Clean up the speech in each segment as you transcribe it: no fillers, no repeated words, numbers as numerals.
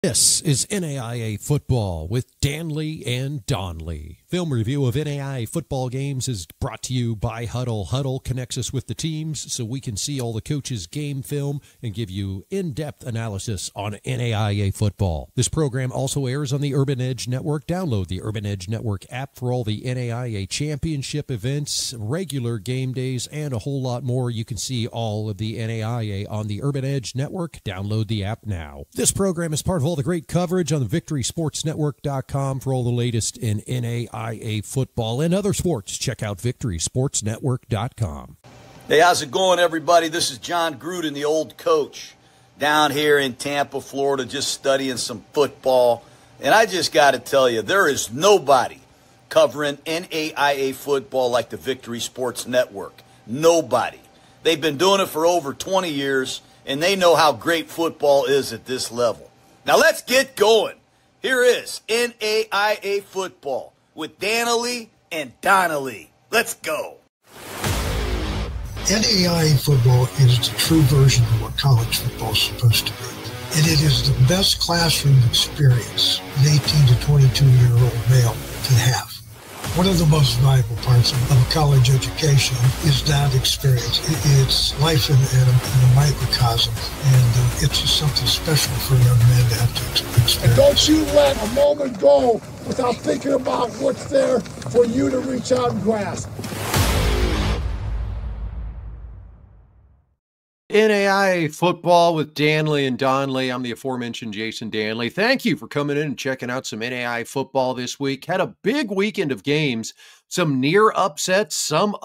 This is NAIA Football with Dannelly and Donley. Film review of NAIA football games is brought to you by Huddle. Huddle connects us with the teams so we can see all the coaches' game film and give you in-depth analysis on NAIA football. This program also airs on the Urban Edge Network. Download the Urban Edge Network app for all the NAIA championship events, regular game days, and a whole lot more. You can see all of the NAIA on the Urban Edge Network. Download the app now. This program is part of all the great coverage on the VictorySportsNetwork.com for all the latest in NAIA football and other sports. Check out VictorySportsNetwork.com. Hey, how's it going, everybody? This is John Gruden, the old coach, down here in Tampa, Florida, just studying some football. And I just got to tell you, there is nobody covering NAIA football like the Victory Sports Network. Nobody. They've been doing it for over 20 years, and they know how great football is at this level. Now let's get going. Here is NAIA football with Dannelly and Donnelly. Let's go. NAIA football is the true version of what college football is supposed to be. And it is the best classroom experience an 18 to 22-year-old male can have. One of the most valuable parts of a college education is that experience. It's life in a microcosm, and it's just something special for a young man to have to experience. And don't you let a moment go without thinking about what's there for you to reach out and grasp. NAIA football with Dannelly and Donley. I'm the aforementioned Jason Dannelly. Thank you for coming in and checking out some NAIA football this week. Had a big weekend of games, some near upsets, some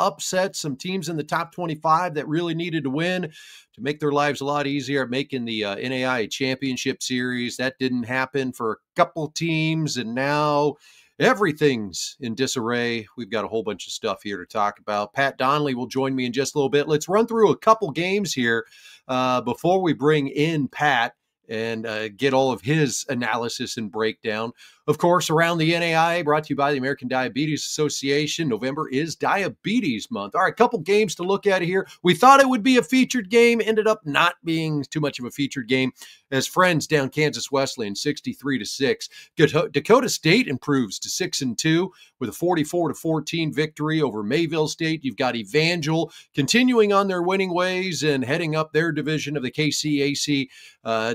teams in the top 25 that really needed to win to make their lives a lot easier at making the NAIA championship series. That didn't happen for a couple teams, and now everything's in disarray. We've got a whole bunch of stuff here to talk about. Pat Donley will join me in just a little bit. Let's run through a couple games here before we bring in Pat and get all of his analysis and breakdown. Of course, around the NAIA, brought to you by the American Diabetes Association. November is Diabetes Month. All right, a couple games to look at here. We thought it would be a featured game, ended up not being too much of a featured game as Friends down Kansas Wesleyan 63-6. Dakota State improves to 6-2 with a 44-14 victory over Mayville State. You've got Evangel continuing on their winning ways and heading up their division of the KCAC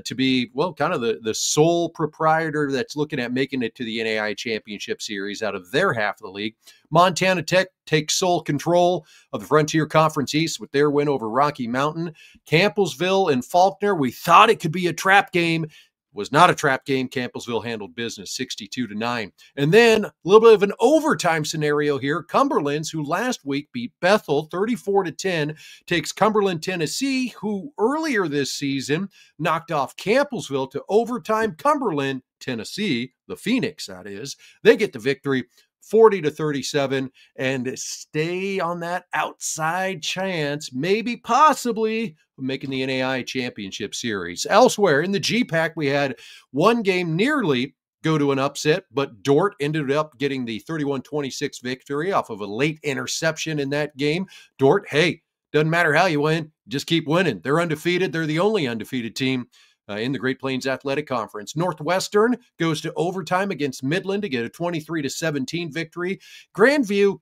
to be, well, kind of the sole proprietor that's looking at making it to the NAIA Championship Series out of their half of the league. Montana Tech takes sole control of the Frontier Conference East with their win over Rocky Mountain. Campbellsville and Faulkner, we thought it could be a trap game. Was not a trap game. Campbellsville handled business 62-9. And then a little bit of an overtime scenario here. Cumberland's, who last week beat Bethel 34-10, takes Cumberland, Tennessee, who earlier this season knocked off Campbellsville to overtime. Cumberland, Tennessee, the Phoenix, that is, they get the victory 40-37 and stay on that outside chance, maybe possibly making the NAIA Championship Series. Elsewhere in the GPAC, we had one game nearly go to an upset, but Dordt ended up getting the 31-26 victory off of a late interception in that game. Dordt, hey, doesn't matter how you win, just keep winning. They're undefeated. They're the only undefeated team in the Great Plains Athletic Conference. Northwestern goes to overtime against Midland to get a 23-17 victory. Grandview,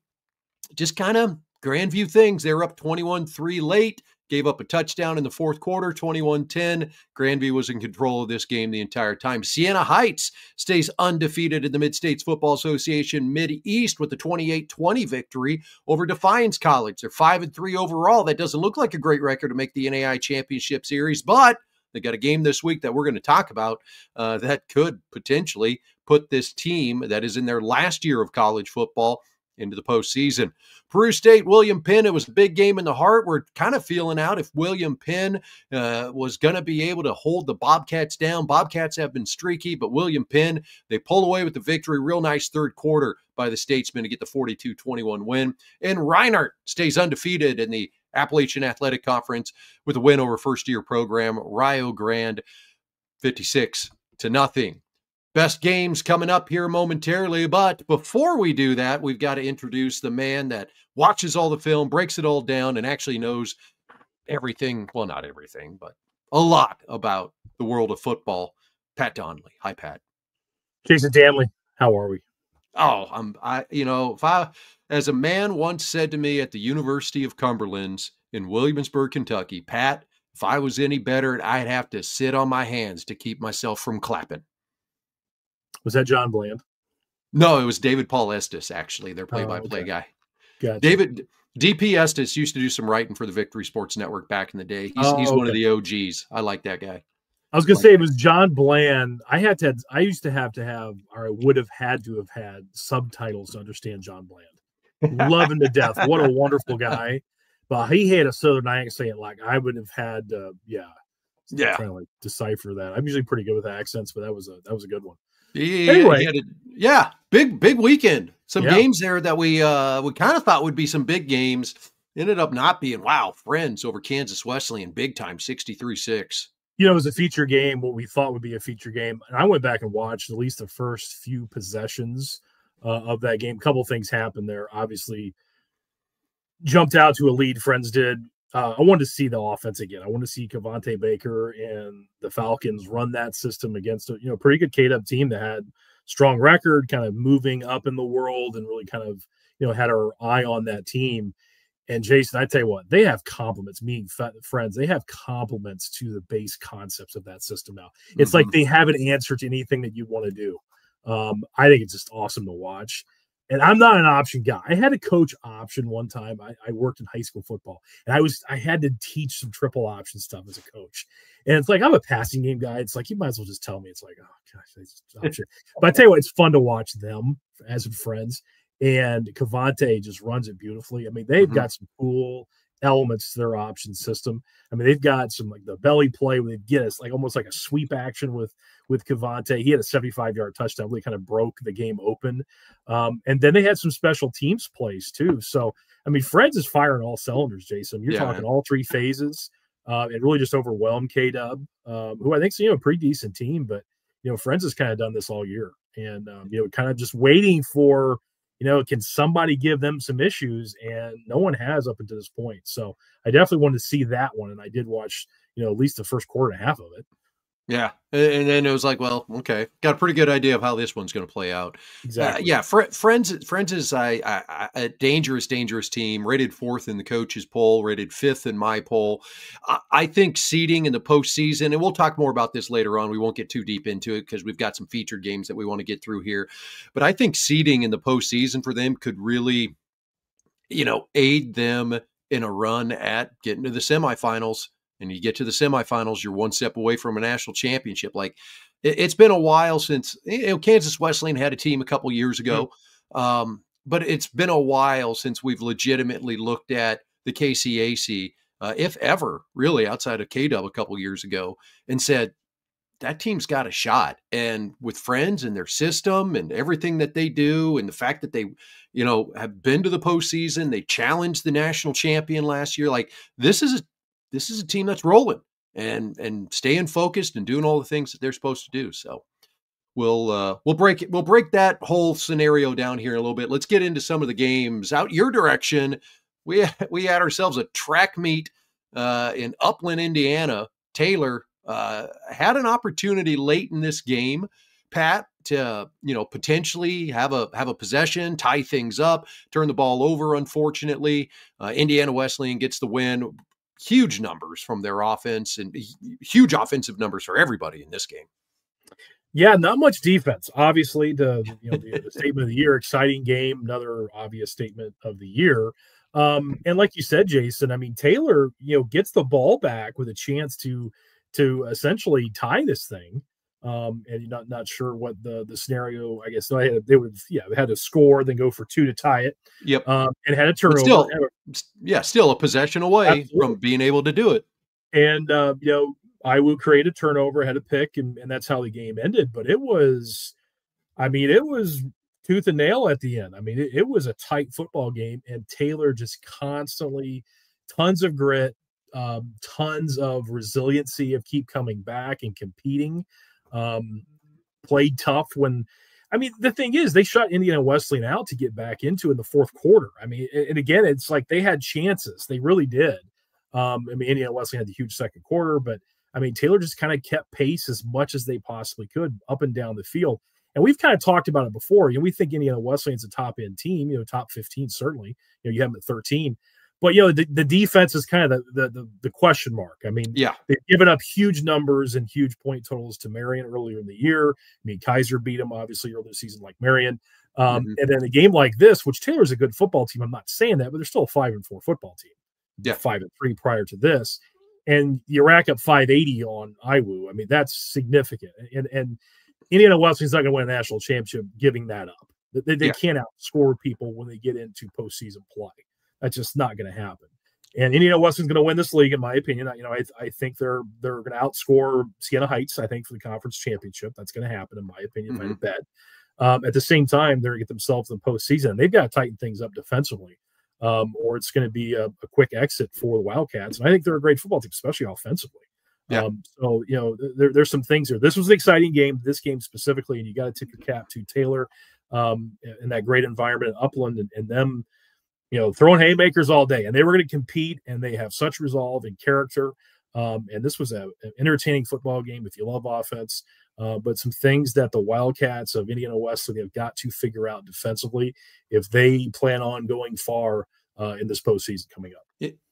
just kind of Grandview things. They were up 21-3 late, gave up a touchdown in the fourth quarter, 21-10. Grandview was in control of this game the entire time. Siena Heights stays undefeated in the Mid-States Football Association Mid-East with a 28-20 victory over Defiance College. They're 5-3 overall. That doesn't look like a great record to make the NAIA Championship Series, but they got a game this week that we're going to talk about that could potentially put this team that is in their last year of college football into the postseason. Peru State, William Penn, it was a big game in the heart. We're kind of feeling out if William Penn was going to be able to hold the Bobcats down. Bobcats have been streaky, but William Penn, they pull away with the victory. Real nice third quarter by the Statesmen to get the 42-21 win. And Reinhardt stays undefeated in the Appalachian Athletic Conference with a win over first-year program Rio Grande 56-0. Best games coming up here momentarily, but before we do that, we've got to introduce the man that watches all the film, breaks it all down, and actually knows everything, well, not everything, but a lot about the world of football. Pat Donley. Hi, Pat. Jason Dannelly, how are we? Oh, as a man once said to me at the University of Cumberland in Williamsburg, Kentucky, Pat, if I was any better, I'd have to sit on my hands to keep myself from clapping. Was that John Bland? No, it was David Paul Estes, actually, their play-by-play guy. Gotcha. DP Estes used to do some writing for the Victory Sports Network back in the day. He's one of the OGs. I like that guy. I was going to say it was John Bland. I used to have, or I would have had to have had subtitles to understand John Bland. Love him to death. What a wonderful guy. But he had a Southern accent like I would have had. Trying to like decipher that. I'm usually pretty good with accents, but that was a good one. Anyway, big weekend. Some games there that we kind of thought would be some big games ended up not being. Wow, Friends over Kansas Wesleyan, big time, 63-6. It was a feature game, what we thought would be a feature game. And I went back and watched at least the first few possessions of that game. A couple things happened there. Obviously, jumped out to a lead, Friends did. I wanted to see the offense again. I wanted to see Cavante Baker and the Falcons run that system against a pretty good K-Dub team that had strong record, kind of moving up in the world and really kind of had our eye on that team. And Jason, I tell you what, they have compliments, meaning Friends. They have compliments to the base concepts of that system now. It's like they have an answer to anything that you want to do. I think it's just awesome to watch. And I'm not an option guy. I had to coach option one time. I worked in high school football, and I had to teach some triple option stuff as a coach. And it's like I'm a passing game guy. It's like you might as well just tell me. It's like, oh gosh, it's option. But I tell you what, it's fun to watch them as Friends. And Cavante just runs it beautifully. I mean, they've got some cool elements to their option system. I mean, they've got some like the belly play where they get us like almost like a sweep action with Cavante. He had a 75-yard touchdown, really kind of broke the game open. And then they had some special teams plays too. So, I mean, Friends is firing all cylinders, Jason. You're talking all three phases. It really just overwhelmed K-Dub, who I think is, a pretty decent team, but, Friends has kind of done this all year and, kind of just waiting for, can somebody give them some issues? And no one has up until this point. So I definitely wanted to see that one. And I did watch, at least the first quarter and a half of it. Yeah. And then it was like, well, okay, got a pretty good idea of how this one's going to play out. Exactly. Friends is a dangerous team, rated 4th in the coaches poll, rated 5th in my poll. I think seeding in the postseason, and we'll talk more about this later on. We won't get too deep into it because we've got some featured games that we want to get through here. But I think seeding in the postseason for them could really, aid them in a run at getting to the semifinals. And you get to the semifinals, you're one step away from a national championship. Like it's been a while since Kansas Wesleyan had a team a couple years ago, but it's been a while since we've legitimately looked at the KCAC, if ever, really outside of K-Dub a couple years ago, and said that team's got a shot. And with Friends and their system and everything that they do, and the fact that they, have been to the postseason, they challenged the national champion last year. Like this is a team that's rolling and staying focused and doing all the things that they're supposed to do. So we'll break that whole scenario down here a little bit. Let's get into some of the games out your direction. We had ourselves a track meet in Upland, Indiana. Taylor had an opportunity late in this game, Pat, to potentially have a possession, tie things up, turn the ball over. Unfortunately, Indiana Wesleyan gets the win. Huge numbers from their offense and huge offensive numbers for everybody in this game. Yeah, not much defense. Obviously, the statement of the year, exciting game, another obvious statement of the year. And like you said, Jason, I mean, Taylor, gets the ball back with a chance to essentially tie this thing. And you're not sure what the scenario. I guess they had to score, then go for 2 to tie it. Yep. And had a turnover. Still a possession away from being able to do it. And Iowa created a turnover, had a pick, and that's how the game ended. But it was tooth and nail at the end. I mean, it was a tight football game, and Taylor just constantly, tons of grit, tons of resiliency of keep coming back and competing. Played tough when, the thing is, they shut Indiana Wesleyan out to get back into in the fourth quarter. And again, it's like they had chances. They really did. Indiana Wesleyan had the huge second quarter, but I mean, Taylor just kind of kept pace as much as they possibly could up and down the field. And we've kind of talked about it before. You know, we think Indiana Wesleyan's a top end team, you know, top 15 certainly. You know, you have them at 13. But you know, the defense is kind of the question mark. I mean, Yeah, they've given up huge numbers and huge point totals to Marion earlier in the year. I mean, Kaiser beat them obviously earlier this season, like Marion. And then a game like this, which Taylor's a good football team. I'm not saying that, but they're still a 5-4 football team. Yeah, 5-3 prior to this, and you rack up 580 on IWU. I mean, that's significant. And Indiana Wesleyan's not going to win a national championship giving that up. They can't outscore people when they get into postseason play. That's just not going to happen. And Indiana Wesleyan's going to win this league, in my opinion. You know, I think they're going to outscore Siena Heights, I think, for the conference championship. That's going to happen, in my opinion, if I had to bet. At the same time, they're going to get themselves in the postseason. They've got to tighten things up defensively, or it's going to be a quick exit for the Wildcats. And I think they're a great football team, especially offensively. Yeah. So, you know, there's some things here. This was an exciting game, this game specifically, and you got to tip your cap to Taylor in that great environment in Upland and them, you know, throwing haymakers all day. And they were going to compete, and they have such resolve and character. And this was an entertaining football game if you love offense. But some things that the Wildcats of Indiana Wesleyan have got to figure out defensively if they plan on going far in this postseason coming up.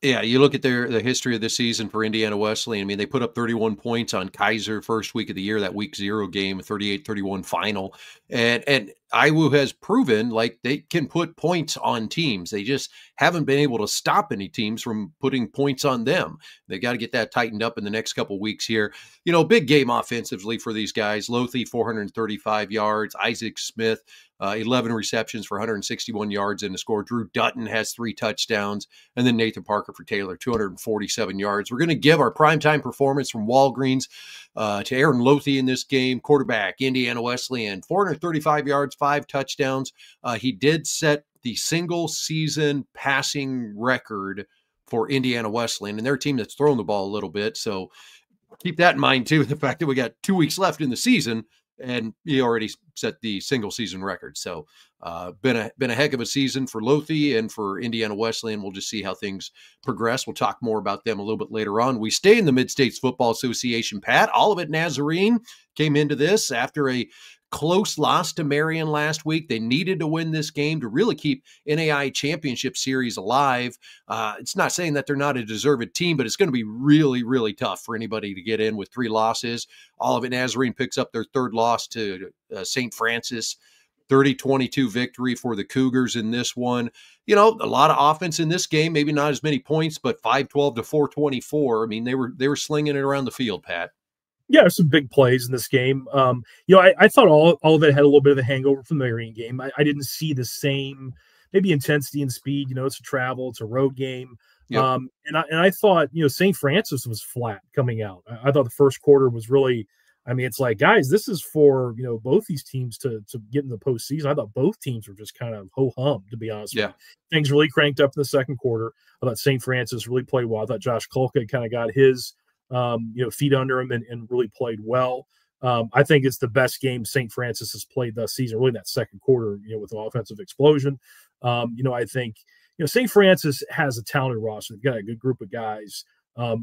Yeah, you look at the history of the season for Indiana Wesleyan. I mean, they put up 31 points on Kaiser first week of the year, that week 0 game, a 38-31 final. And IWU has proven like they can put points on teams. They just haven't been able to stop any teams from putting points on them. They got to get that tightened up in the next couple of weeks here. You know, big game offensively for these guys. Lothy, 435 yards. Isaac Smith, 11 receptions for 161 yards in the score. Drew Dutton has 3 touchdowns. And then Nathan Parker for Taylor, 247 yards. We're going to give our primetime performance from Walgreens to Aaron Lothy in this game. Quarterback, Indiana Wesleyan, 435 yards, 5 touchdowns. He did set the single season passing record for Indiana Wesleyan, and they're a team that's thrown the ball a little bit. So keep that in mind too, the fact that we got 2 weeks left in the season, and he already set the single season record. So been a heck of a season for Lothy and for Indiana Wesleyan. We'll just see how things progress. We'll talk more about them a little bit later on. We stay in the Mid-States Football Association, Pat. Olivet Nazarene came into this after a close loss to Marion last week. They needed to win this game to really keep NAIA Championship Series alive. It's not saying that they're not a deserved team, but it's going to be really, really tough for anybody to get in with 3 losses. Olivet Nazarene picks up their 3rd loss to St. Francis. 30-22 victory for the Cougars in this one. You know, a lot of offense in this game, maybe not as many points, but 512 to 424. I mean, they were slinging it around the field, Pat. Yeah, some big plays in this game. You know, I thought all of it had a little bit of a hangover from the Marion game. I didn't see the same maybe intensity and speed. You know, it's a travel, it's a road game. Yep. And I thought, you know, St. Francis was flat coming out. I thought the first quarter was really, I mean, it's like, guys, this is for, you know, both these teams to get in the postseason. I thought both teams were just kind of ho-hum, to be honest. Yeah. With you. Things really cranked up in the second quarter. I thought St. Francis really played well. I thought Josh Kolka kind of got his, you know, feet under him and really played well. I think it's the best game St. Francis has played this season, really in that second quarter, you know, with an offensive explosion. You know, I think, you know, St. Francis has a talented roster. They've got a good group of guys.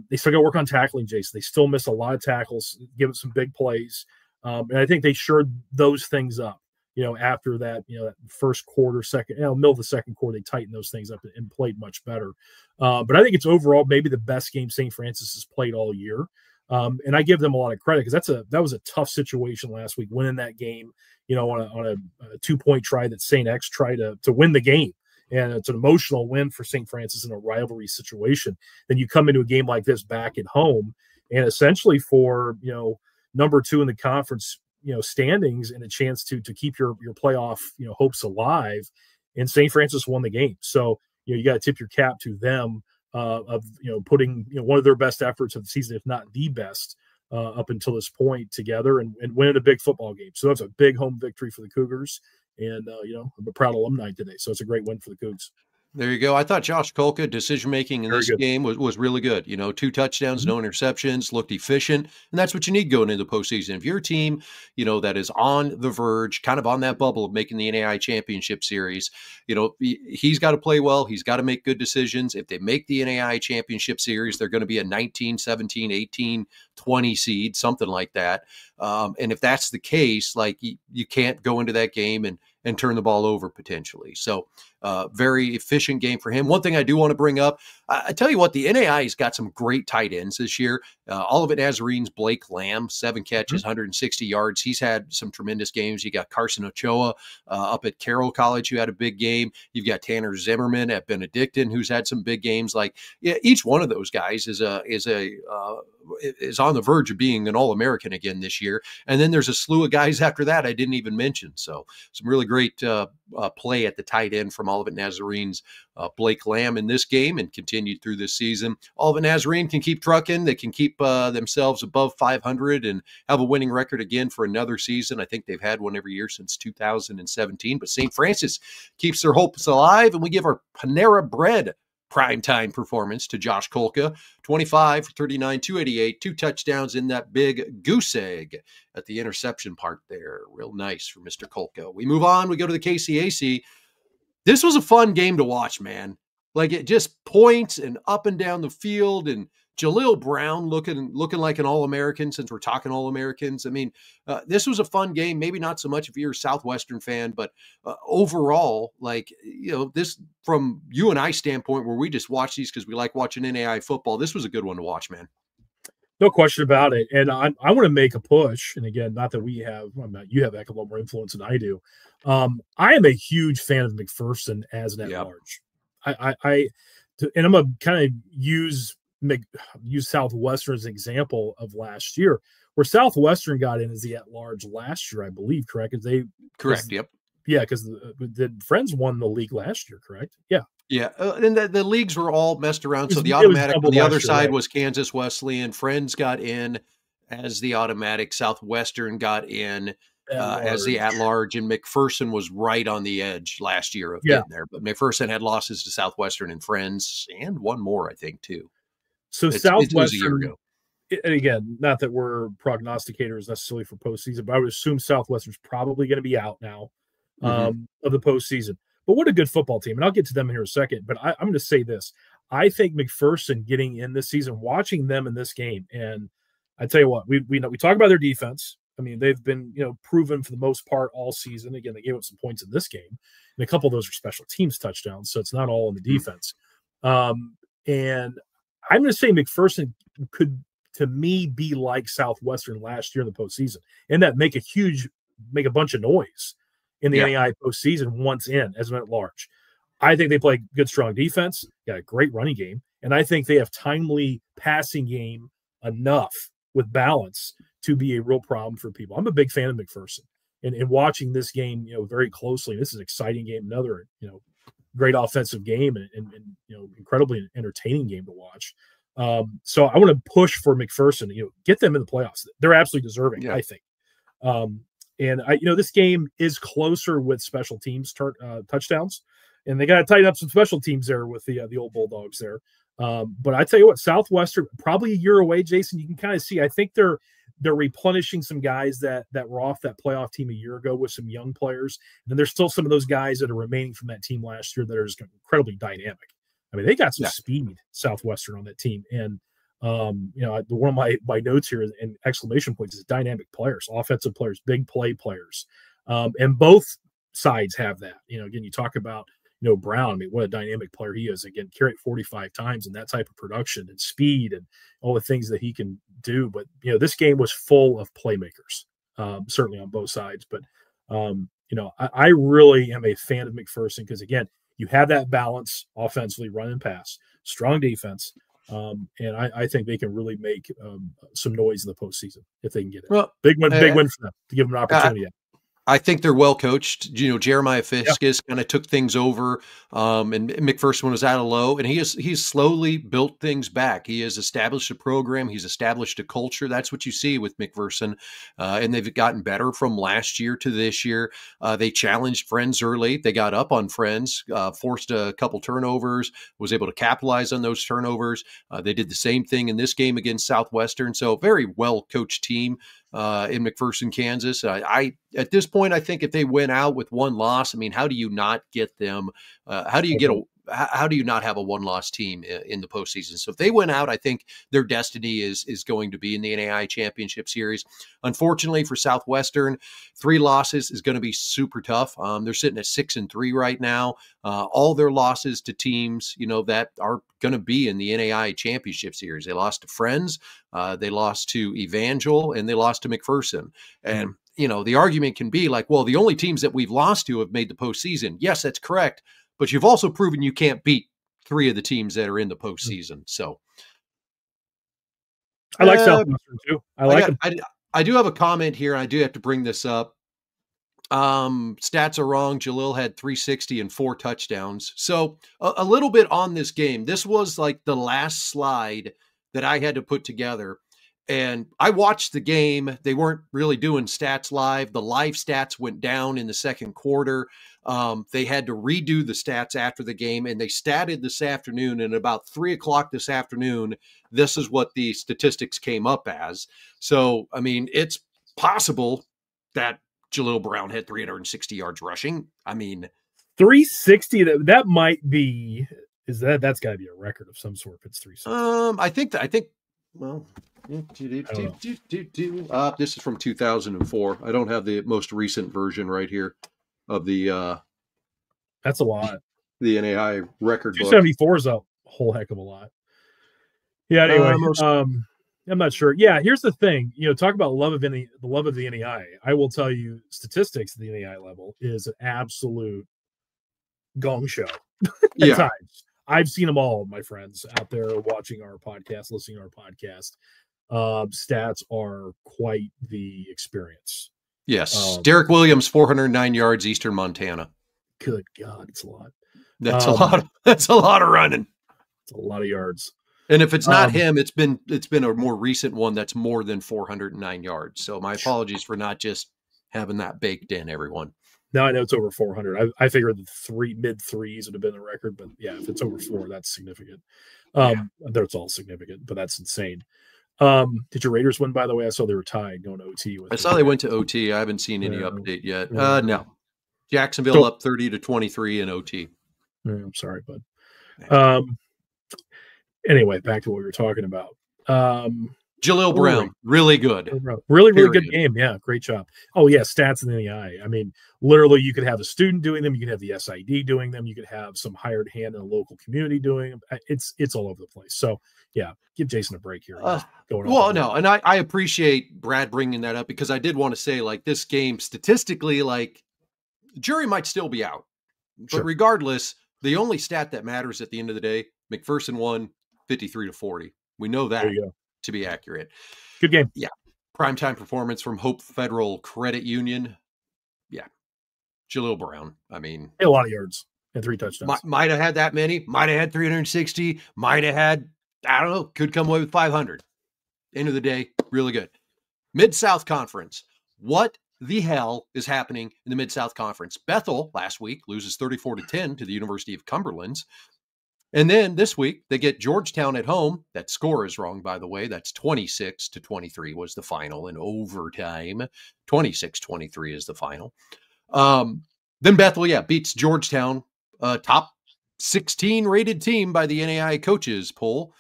They still got to work on tackling, Jason. They still miss a lot of tackles, give it some big plays. And I think they shored those things up, you know, after that, you know, that first quarter, second, you know, middle of the second quarter, they tightened those things up and played much better. But I think it's overall maybe the best game St. Francis has played all year. And I give them a lot of credit because that was a tough situation last week, winning that game, you know, on a 2-point try that St. X tried to win the game. And it's an emotional win for St. Francis in a rivalry situation. Then you come into a game like this back at home and essentially for, you know, number 2 in the conference, you know, standings and a chance to keep your playoff, you know, hopes alive. And St. Francis won the game. So, you know, you got to tip your cap to them of, you know, putting, you know, one of their best efforts of the season, if not the best, up until this point together and winning a big football game. So that's a big home victory for the Cougars. And, you know, I'm a proud alumni today. So it's a great win for the Cougs. There you go. I thought Josh Kolka decision-making in Very this good. game was really good. 2 touchdowns, no interceptions, looked efficient. And that's what you need going into the postseason. If you're a team, that is on the verge, kind of on that bubble of making the NAIA championship series, he's got to play well. He's got to make good decisions. If they make the NAIA championship series, they're going to be a 19, 17, 18, 20 seed, something like that. And if that's the case, like you can't go into that game and turn the ball over potentially. So very efficient game for him. One thing I do want to bring up, I tell you what, the NAIA's got some great tight ends this year. Olivet Nazarene's Blake Lamb, 7 catches, 160 yards. He's had some tremendous games. You got Carson Ochoa up at Carroll College, who had a big game. You've got Tanner Zimmerman at Benedictine, who's had some big games. Like each one of those guys is on the verge of being an All-American again this year. And then there's a slew of guys after that I didn't even mention. So some really great play at the tight end from Olivet Nazarene's Blake Lamb in this game and continued through this season. Olivet Nazarene can keep trucking. They can keep themselves above 500 and have a winning record again for another season. I think they've had one every year since 2017. But St. Francis keeps their hopes alive, and we give our Panera Bread primetime performance to Josh Kolka, 25 for 39, 288, 2 touchdowns in that big goose egg at the interception part there. Real nice for Mr. Kolka. We move on. We go to the KCAC. This was a fun game to watch, man. Like it just points and up and down the field, and Jaleel Brown looking like an All-American, since we're talking All-Americans. I mean, this was a fun game. Maybe not so much if you're a Southwestern fan, but overall, this from you and I standpoint, where we just watch these because we like watching NAIA football, this was a good one to watch, man. No question about it. And I want to make a push. And again, not that you have a heck of a lot more influence than I do. I am a huge fan of McPherson as an at-large. And I'm going to kind of use Southwestern as an example of last year, where Southwestern got in as the at-large last year, I believe, correct? Correct, yep. Yeah, because the Friends won the league last year, correct? Yeah. Yeah, and the leagues were all messed around. So the automatic on the other side was Kansas Wesleyan. Friends got in as the automatic. Southwestern got in as the at-large, and McPherson was right on the edge last year of getting there. But McPherson had losses to Southwestern and Friends, and one more, I think, too. So Southwestern, it was a year ago. And again, not that we're prognosticators necessarily for postseason, but I would assume Southwestern's probably going to be out now of the postseason. But what a good football team. And I'll get to them in here in a second. But I'm going to say this. I think McPherson getting in this season, watching them in this game, and I tell you what, we talk about their defense. I mean, they've been proven for the most part all season. Again, they gave up some points in this game, and a couple of those are special teams touchdowns, so it's not all in the defense. And I'm going to say McPherson could, to me, be like Southwestern last year in the postseason, and that make a bunch of noise in the NAIA postseason once in as an at-large. I think they play good, strong defense, got a great running game, and I think they have timely passing game enough with balance to be a real problem for people. I'm a big fan of McPherson, and watching this game, very closely. This is an exciting game, another, great offensive game, and incredibly entertaining game to watch. So I want to push for McPherson, get them in the playoffs. They're absolutely deserving, I think. And this game is closer with special teams touchdowns, and they got to tighten up some special teams there with the old Bulldogs there. But I tell you what, Southwestern, probably a year away, Jason. You can kind of see. I think they're replenishing some guys that were off that playoff team a year ago with some young players, and there's still some of those guys that are remaining from that team last year that are just incredibly dynamic. I mean, they got some speed, Southwestern, on that team, and one of my notes here and exclamation points is dynamic players, offensive players, big play players. And both sides have that. Again, you talk about, Brown. I mean, what a dynamic player he is. Again, carried 45 times and that type of production and speed and all the things that he can do. But, this game was full of playmakers, certainly on both sides. But, I really am a fan of McPherson because, again, you have that balance offensively, run and pass, strong defense. And I think they can really make some noise in the postseason if they can get it. Well, big win for them to give them an opportunity. I think they're well coached. Jeremiah Fiskus kind of took things over, and McPherson was out of low, and he's slowly built things back. He has established a program. He's established a culture. That's what you see with McPherson, and they've gotten better from last year to this year. They challenged Friends early. They got up on Friends, forced a couple turnovers, was able to capitalize on those turnovers. They did the same thing in this game against Southwestern. So very well coached team in McPherson, Kansas. At this point, I think if they went out with one loss, I mean, how do you not get them? How do you not have a one-loss team in the postseason? So if they went out, I think their destiny is going to be in the NAIA Championship Series. Unfortunately for Southwestern, 3 losses is going to be super tough. They're sitting at 6-3 right now. All their losses to teams, that are going to be in the NAIA Championship Series. They lost to Friends, they lost to Evangel, and they lost to McPherson. And the argument can be like, well, the only teams that we've lost to have made the postseason. Yes, that's correct. But you've also proven you can't beat 3 of the teams that are in the postseason. So I like Southwestern too. I do have a comment here, and I do have to bring this up. Stats are wrong. Jalil had 360 and 4 touchdowns. So a little bit on this game. This was like the last slide that I had to put together. And I watched the game. They weren't really doing stats live. The live stats went down in the second quarter. They had to redo the stats after the game, and they statted this afternoon. And about 3 o'clock this afternoon, this is what the statistics came up as. So, I mean, it's possible that Jalil Brown had 360 yards rushing. I mean, 360. That might be. That's got to be a record of some sort. If it's 360. I think. Well. This is from 2004. I don't have the most recent version right here of the that's a lot. The NAIA record book. 274 is a whole heck of a lot. Yeah, anyway, I'm not sure. Yeah, here's the thing. Talk about the love of the NAIA. I will tell you, statistics at the NAIA level is an absolute gong show at times. I've seen them all, my friends out there watching our podcast, listening to our podcast. Stats are quite the experience. Yes. Derek Williams, 409 yards, Eastern Montana. Good God, it's a lot. That's a lot. That's a lot of running. It's a lot of yards. And if it's not him, it's been a more recent one that's more than 409 yards. So my apologies for not just having that baked in, everyone. Now I know it's over 400. I figured the mid threes would have been the record, but yeah, if it's over 4, that's significant. That's all significant, but that's insane. Did your Raiders win, by the way? I saw they were tied going to OT. I saw they went to OT. I haven't seen any update yet. No. Jacksonville up 30-23 in OT. I'm sorry, bud. Anyway, back to what we were talking about. Jalil Brown, really good. Really good game. Yeah, great job. Oh, yeah, stats in the NAIA. I mean, literally, you could have a student doing them. You could have the SID doing them. You could have some hired hand in a local community doing them. It's all over the place. So, yeah, give Jason a break here. And I appreciate Brad bringing that up because I did want to say, like, this game, statistically, like, the jury might still be out. But regardless, the only stat that matters at the end of the day, McPherson won 53-40. We know that to be accurate. Good game. Yeah. Primetime performance from Hope Federal Credit Union. Yeah. Jalil Brown. I mean, a lot of yards and 3 touchdowns. Might have had that many. Might have had 360. Might have had, I don't know, could come away with 500. End of the day, really good. Mid-South Conference. What the hell is happening in the Mid-South Conference? Bethel last week loses 34-10 to the University of Cumberland's. And then this week, they get Georgetown at home. That score is wrong, by the way. That's 26-23 was the final in overtime. 26-23 is the final. Then Bethel, beats Georgetown, top 16 rated team by the NAIA coaches poll.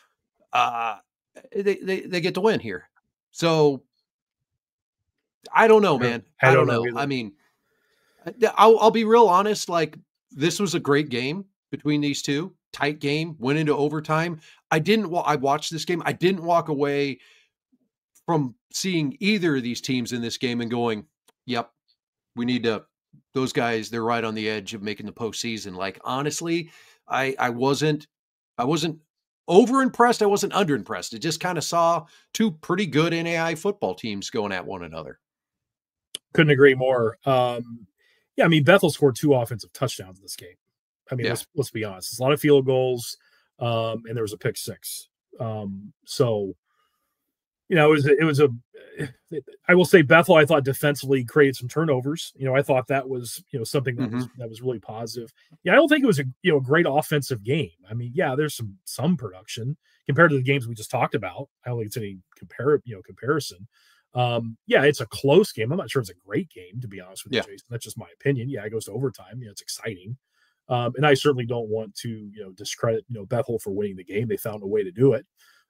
They get to win here. So I don't know, man. I don't know. I mean, I'll be real honest. Like, this was a great game between these two. Tight game, went into overtime. I watched this game. I didn't walk away from seeing either of these teams in this game and going, yep, we need to, those guys, they're right on the edge of making the postseason. Like, honestly, I wasn't over impressed. I wasn't under impressed. I just kind of saw two pretty good NAIA football teams going at one another. Couldn't agree more. Yeah, I mean, Bethel scored 2 offensive touchdowns in this game. I mean, let's be honest. It's a lot of field goals, and there was a pick 6. So, you know, I will say Bethel, I thought defensively created some turnovers. You know, I thought that was, you know, something that was really positive. Yeah, I don't think it was a great offensive game. I mean, yeah, there's some production compared to the games we just talked about. I don't think it's any comparison. Yeah, it's a close game. I'm not sure it's a great game, to be honest with you, Jason. That's just my opinion. Yeah, it goes to overtime. You know, it's exciting. And I certainly don't want to, you know, discredit, you know, Bethel for winning the game. They found a way to do it.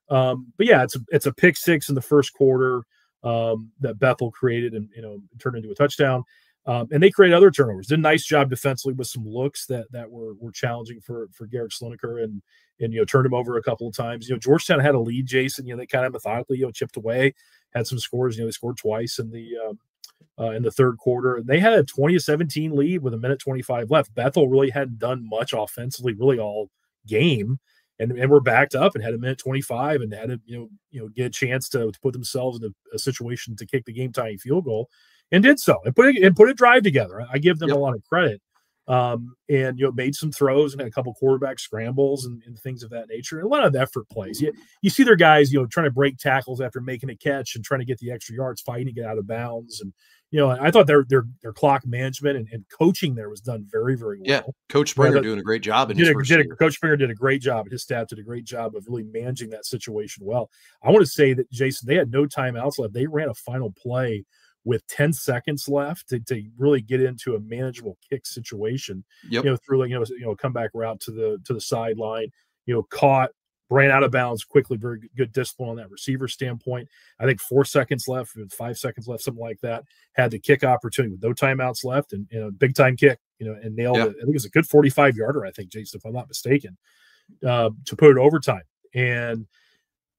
But yeah, it's a pick 6 in the first quarter that Bethel created and, you know, turned into a touchdown. And they created other turnovers. Did a nice job defensively with some looks that were challenging for Garrett Slineker and you know, turned him over a couple of times. You know, Georgetown had a lead, Jason. You know, they kind of methodically, you know, chipped away, had some scores. You know, they scored twice in the third quarter. They had a 20-17 lead with 1:25 left. Bethel really hadn't done much offensively, really all game, and we're backed up and had 1:25 and had to you know get a chance to put themselves in a situation to kick the game tying field goal, and did so and put a drive together. I give them a lot of credit. And you know, made some throws and had a couple quarterback scrambles and things of that nature, and a lot of effort plays. You see their guys, you know, trying to break tackles after making a catch and trying to get the extra yards, fighting to get out of bounds. And you know, I thought their clock management and coaching there was done very, very well. Yeah, Coach Springer doing a great job in his first year. Coach Springer did a great job. His staff did a great job of really managing that situation well. I want to say that, Jason, they had no timeouts left. They ran a final play with 10 seconds left to really get into a manageable kick situation. You know, through a comeback route to the sideline. You know, caught, ran out of bounds quickly. Very good discipline on that receiver standpoint. I think 4 seconds left, 5 seconds left, something like that. Had the kick opportunity with no timeouts left, and you know, big time kick. You know, and nailed it. I think it was a good 45-yarder. I think, Jason, if I'm not mistaken, to put it overtime. And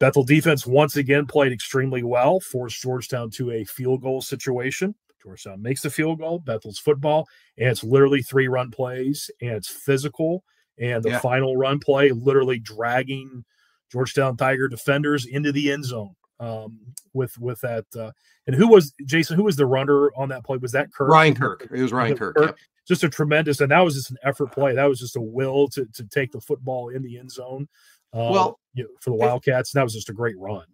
Bethel defense once again played extremely well, forced Georgetown to a field goal situation. Georgetown makes the field goal. Bethel's football, and it's literally 3 run plays, and it's physical. And the final run play, literally dragging Georgetown Tiger defenders into the end zone with that. And who was the runner on that play? Was that Kirk? Ryan Kirk. It was Ryan Kirk. Yep. Just a tremendous, and that was just an effort play. That was just a will to take the football in the end zone. For the Wildcats, that was just a great run.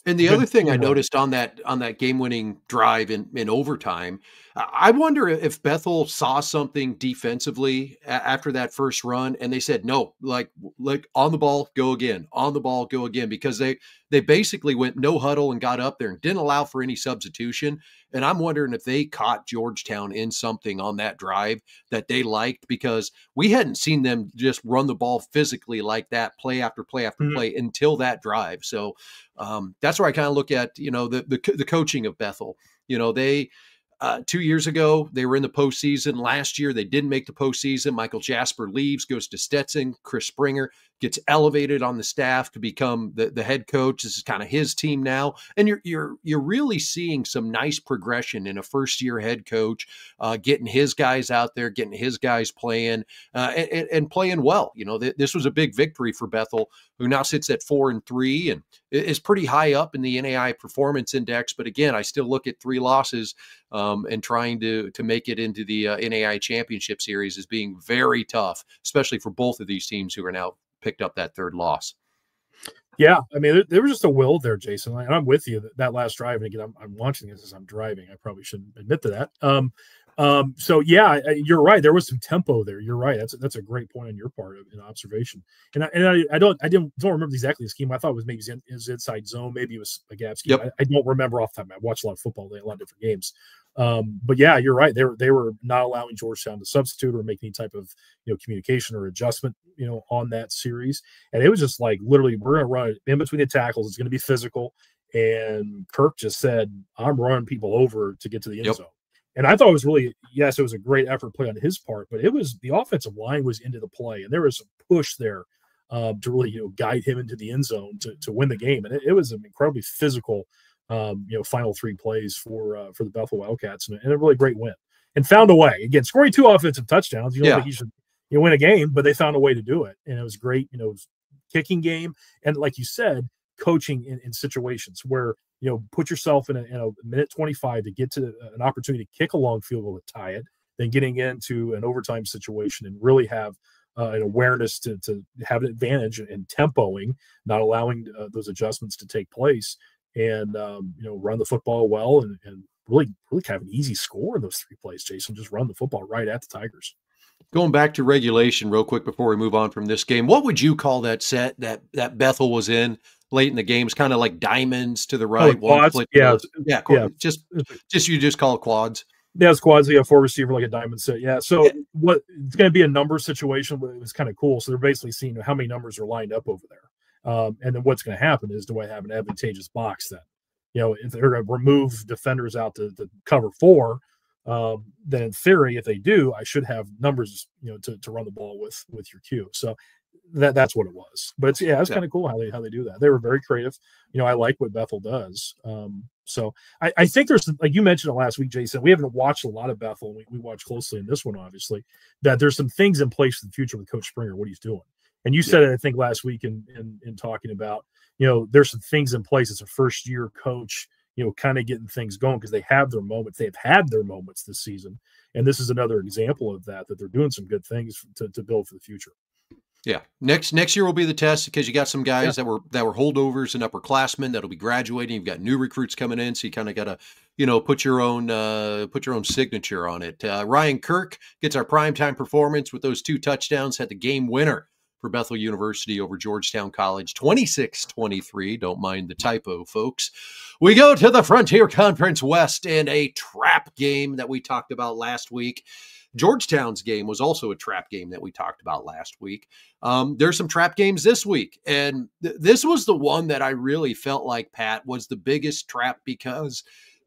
And the other thing I noticed on that game-winning drive in overtime, I wonder if Bethel saw something defensively after that first run, and they said no, like on the ball, go again, because they basically went no huddle and got up there and didn't allow for any substitution. And I'm wondering if they caught Georgetown in something on that drive that they liked, because we hadn't seen them just run the ball physically like that, play after play after play, until that drive. So that's where I kind of look at, you know, the coaching of Bethel. You know, they 2 years ago, they were in the postseason. Last year, they didn't make the postseason. Michael Jasper leaves, goes to Stetson. Chris Springer gets elevated on the staff to become the head coach. This is kind of his team now. And you're really seeing some nice progression in a first-year head coach, getting his guys out there, getting his guys playing, and playing well. You know, this was a big victory for Bethel, who now sits at 4-3 and is pretty high up in the NAIA Performance Index. But again, I still look at 3 losses and trying to make it into the NAIA Championship Series as being very tough, especially for both of these teams who are now picked up that 3rd loss. Yeah, I mean, there was just a will there, Jason. And I'm with you that last drive. And again, I'm watching this as I'm driving. I probably shouldn't admit to that. So yeah, you're right. There was some tempo there. You're right. That's a great point on your part of an observation. And I don't remember exactly the scheme. I thought it was maybe his inside zone. Maybe it was a gap scheme. I don't remember off the time. I watched a lot of football, a lot of different games. But yeah, you're right. They were not allowing Georgetown to substitute or make any type of, you know, communication or adjustment, you know, on that series. And it was just like, literally, we're going to run it in between the tackles. It's going to be physical. And Kirk just said, I'm running people over to get to the end zone. And I thought it was really, yes, it was a great effort play on his part, but it was, the offensive line was into the play, and there was some push there to really, you know, guide him into the end zone to win the game. And it was an incredibly physical, you know, final 3 plays for the Bethel Wildcats, and a really great win. And found a way. Again, scoring 2 offensive touchdowns, you don't think you should, you know, win a game, but they found a way to do it. And it was great, you know, kicking game. And like you said, coaching in situations where, put yourself in a minute 25 to get to an opportunity to kick a long field goal to tie it, then getting into an overtime situation and really have an awareness to have an advantage and tempoing, not allowing those adjustments to take place, and run the football well and really have an easy score in those 3 plays. Jason, just run the football right at the Tigers. Going back to regulation real quick before we move on from this game, what would you call that set that Bethel was in late in the game? It's kind of like diamonds to the right. Quads? Yeah. Just you just call it quads. Yeah, it's quads. You have 4 receiver, like a diamond set. Yeah. So what it's going to be a number situation, but it was kind of cool. So they're basically seeing how many numbers are lined up over there. And then what's going to happen is, do I have an advantageous box then? If they're going to remove defenders out to cover 4, then in theory, if they do, I should have numbers, to run the ball with your Q. So that's what it was. But it's kind of cool how they do that. They were very creative. I like what Bethel does. So I think there's, like you mentioned it last week, Jason, we haven't watched a lot of Bethel. We watch closely in this one, obviously, that there's some things in place for the future with Coach Springer, what he's doing. And you said it, I think, last week in talking about, there's some things in place as a first-year coach, kind of getting things going because they have their moments. They've had their moments this season. And this is another example of that they're doing some good things to build for the future. Yeah. Next year will be the test because you got some guys that were holdovers and upperclassmen that'll be graduating. You've got new recruits coming in. So you kind of got to, put your own signature on it. Ryan Kirk gets our primetime performance with those 2 touchdowns, had the game winner for Bethel University over Georgetown College, 26-23. Don't mind the typo, folks. We go to the Frontier Conference West and a trap game that we talked about last week. Georgetown's game was also a trap game that we talked about last week. There's some trap games this week, and this was the one that I really felt like, Pat, was the biggest trap because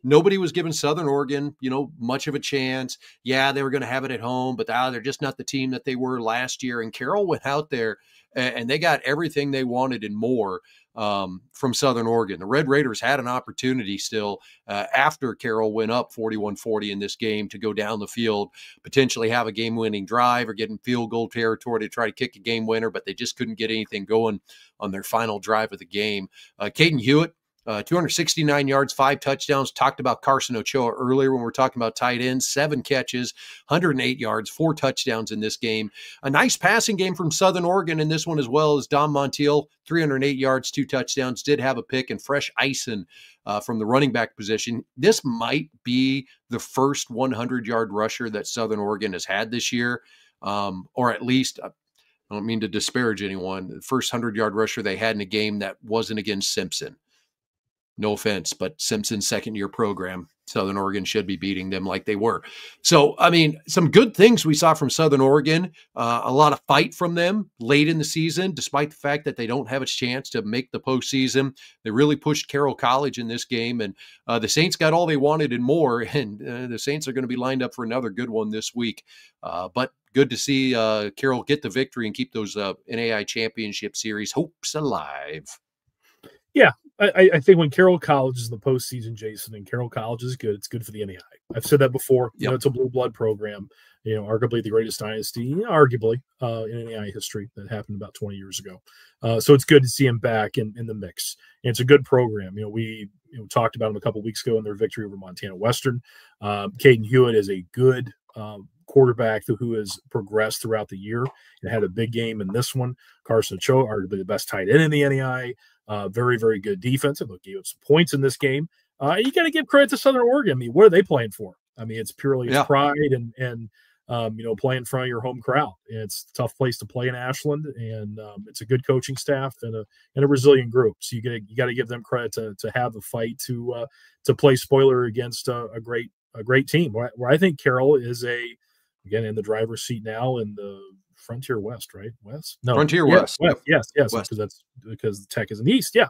nobody was giving Southern Oregon, much of a chance. Yeah, they were going to have it at home, but they're just not the team that they were last year. And Carroll went out there and they got everything they wanted and more from Southern Oregon. The Red Raiders had an opportunity still after Carroll went up 41-40 in this game to go down the field, potentially have a game-winning drive or get in field goal territory to try to kick a game winner, but they just couldn't get anything going on their final drive of the game. Caden Hewitt, 269 yards, 5 touchdowns. Talked about Carson Ochoa earlier when we were talking about tight ends. 7 catches, 108 yards, 4 touchdowns in this game. A nice passing game from Southern Oregon in this one as well as Dom Montiel, 308 yards, 2 touchdowns. Did have a pick, and Fresh Eisen from the running back position. This might be the first 100-yard rusher that Southern Oregon has had this year, or at least I don't mean to disparage anyone, the first 100-yard rusher they had in a game that wasn't against Simpson. No offense, but Simpson's second-year program, Southern Oregon should be beating them like they were. So, I mean, some good things we saw from Southern Oregon, a lot of fight from them late in the season, despite the fact that they don't have a chance to make the postseason. They really pushed Carroll College in this game, and the Saints got all they wanted and more, and the Saints are going to be lined up for another good one this week. But good to see Carroll get the victory and keep those NAIA Championship Series hopes alive. Yeah, I think when Carroll College is in the postseason, Jason, and Carroll College is good, it's good for the NAIA. I've said that before. Yep. It's a blue blood program. Arguably the greatest dynasty, arguably in NAIA history that happened about 20 years ago. So it's good to see him back in the mix. And it's a good program. We talked about him a couple of weeks ago in their victory over Montana Western. Caden Hewitt is a good quarterback who has progressed throughout the year and had a big game in this one. Carson Ochoa, arguably the best tight end in the NAIA. Very, very good defense. They gave up some points in this game. You got to give credit to Southern Oregon. I mean, what are they playing for? I mean, it's purely pride and playing in front of your home crowd. It's a tough place to play in Ashland, and it's a good coaching staff and a resilient group. So you got to give them credit to have the fight to play spoiler against a great team. Where I think Carroll is again in the driver's seat now in the Frontier West, right? West? No, Frontier West. Yes. West. Because Tech is in the East. Yeah.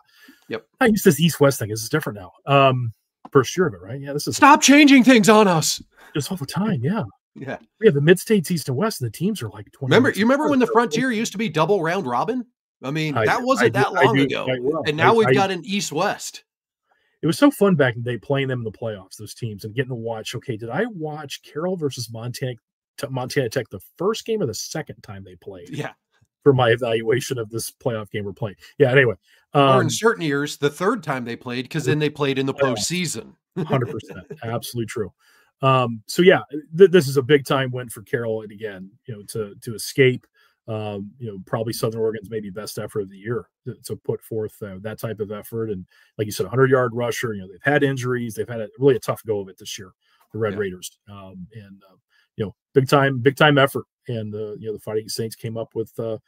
Yep. I use this East-West thing. This is different now. First year of it, right? Yeah. This is stop changing things on us. Just all the time. Yeah. Yeah. We have the mid-states East and West, and the teams are like 20. You remember when the Frontier used to be double round robin? I mean, that wasn't that long ago. Well. And now we've got an East-West. It was so fun back in the day playing them in the playoffs, those teams, and getting to watch. Okay, did I watch Carroll versus Montana Tech the first game or the second time they played? Yeah. for my evaluation of this playoff game we're playing. Yeah. Anyway, or in certain years, the third time they played, because then they played in the postseason. 100%, absolutely true. So yeah, this is a big time win for Carroll, and again, to escape, probably Southern Oregon's maybe best effort of the year to put forth that type of effort. And like you said, 100-yard rusher. They've had injuries, they've had really a tough go of it this year, the Red Raiders, big time effort. And the Fighting Saints came up with a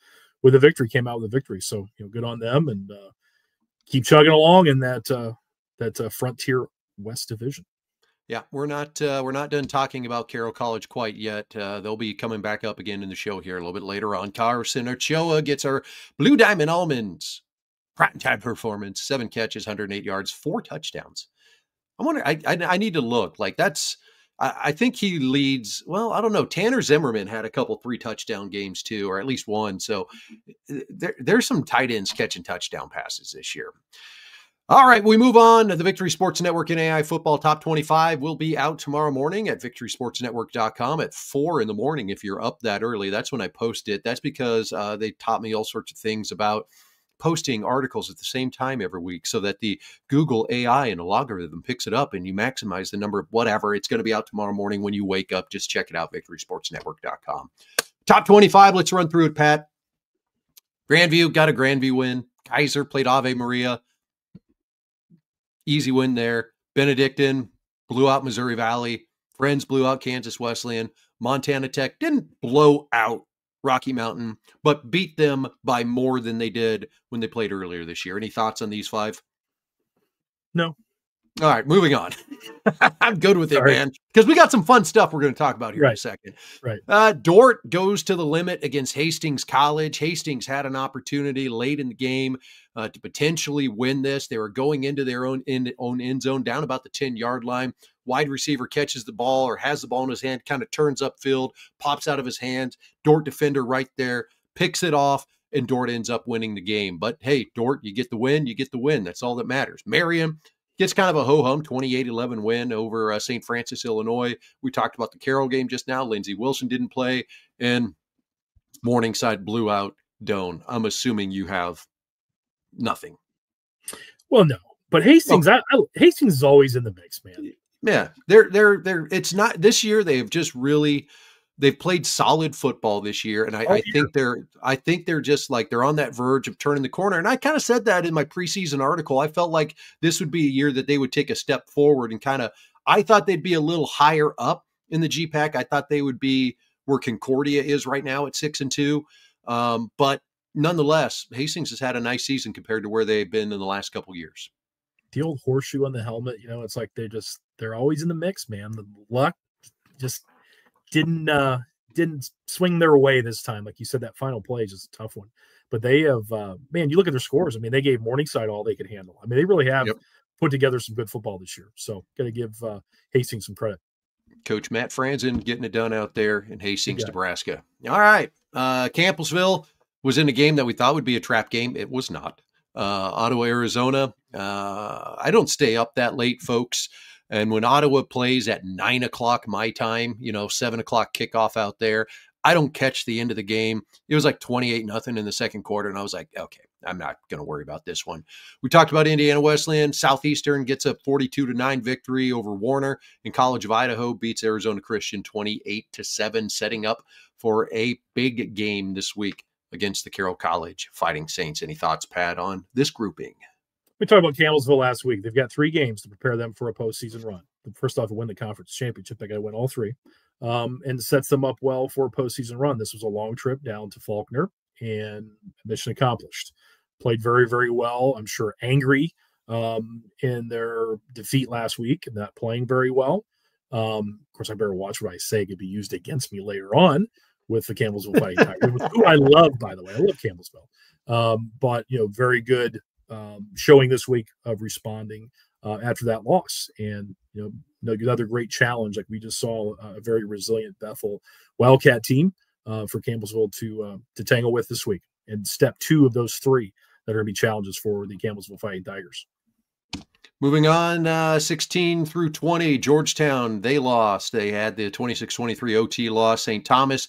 victory, came out with a victory. So good on them, and keep chugging along in that Frontier West Division. Yeah, we're not done talking about Carroll College quite yet. They'll be coming back up again in the show here a little bit later on. Carson Ochoa gets our Blue Diamond Almonds primetime performance: 7 catches, 108 yards, 4 touchdowns. I wonder. I need to look. Like that's. I think he leads. Well, I don't know. Tanner Zimmerman had a couple 3-touchdown games too, or at least one. So there's some tight ends catching touchdown passes this year. All right, we move on to the Victory Sports Network NAIA Football Top 25. Will be out tomorrow morning at victorysportsnetwork.com at 4 in the morning. If you're up that early, that's when I post it. That's because they taught me all sorts of things about posting articles at the same time every week so that the Google AI and a logarithm picks it up and you maximize the number of whatever. It's going to be out tomorrow morning when you wake up. Just check it out, victorysportsnetwork.com. Top 25, let's run through it, Pat. Grandview got a Grandview win. Kaiser played Ave Maria. Easy win there. Benedictine blew out Missouri Valley. Friends blew out Kansas Wesleyan. Montana Tech didn't blow out Rocky Mountain, but beat them by more than they did when they played earlier this year. Any thoughts on these 5? No. All right, moving on. I'm good with it, man, because we got some fun stuff we're going to talk about here in a second. Right. Dort goes to the limit against Hastings College. Hastings had an opportunity late in the game to potentially win this. They were going into their own end zone down about the 10-yard line. Wide receiver catches the ball or has the ball in his hand, kind of turns upfield, pops out of his hands. Dort defender right there, picks it off, and Dort ends up winning the game. But hey, Dort, you get the win, you get the win. That's all that matters. Marion gets kind of a ho-hum 28-11 win over St. Francis, Illinois. We talked about the Carroll game just now. Lindsey Wilson didn't play, and Morningside blew out Doane. I'm assuming you have nothing. Well, no, but Hastings, Hastings is always in the mix, man. Yeah, they're. It's not this year. They've played solid football this year, and I think they're just like they're on that verge of turning the corner. And I kind of said that in my preseason article. I felt like this would be a year that they would take a step forward and I thought they'd be a little higher up in the GPAC. I thought they would be where Concordia is right now at 6-2. But nonetheless, Hastings has had a nice season compared to where they've been in the last couple of years. The old horseshoe on the helmet, it's like they're always in the mix, man. The luck just didn't swing their way this time. Like you said, that final play is just a tough one. But they have, you look at their scores. I mean, they gave Morningside all they could handle. I mean, they really have put together some good football this year. So got to give Hastings some credit. Coach Matt Franzen getting it done out there in Hastings, Nebraska. All right. Campbellsville was in a game that we thought would be a trap game. It was not. Ottawa, Arizona. I don't stay up that late, folks. And when Ottawa plays at 9 o'clock my time, 7 o'clock kickoff out there, I don't catch the end of the game. It was like 28-0 in the second quarter. And I was like, okay, I'm not going to worry about this one. We talked about Indiana Wesleyan. Southeastern gets a 42-9 victory over Warner. And College of Idaho beats Arizona Christian 28-7, setting up for a big game this week against the Carroll College Fighting Saints. Any thoughts, Pat, on this grouping? We talked about Campbellsville last week. They've got 3 games to prepare them for a postseason run. First off, to win the conference championship, they got to win all 3, and sets them up well for a postseason run. This was a long trip down to Faulkner, and mission accomplished. Played very, very well. I'm sure angry in their defeat last week and not playing very well. Of course, I better watch what I say. It could be used against me later on with the Campbellsville Fighting Tigers, who I love, by the way. I love Campbellsville. But, very good showing this week of responding after that loss. And, another great challenge. Like we just saw a very resilient Bethel Wildcat team for Campbellsville to tangle with this week. And step 2 of those 3 that are going to be challenges for the Campbellsville Fighting Tigers. Moving on, 16 through 20, Georgetown, they lost. They had the 26-23 OT loss. St. Thomas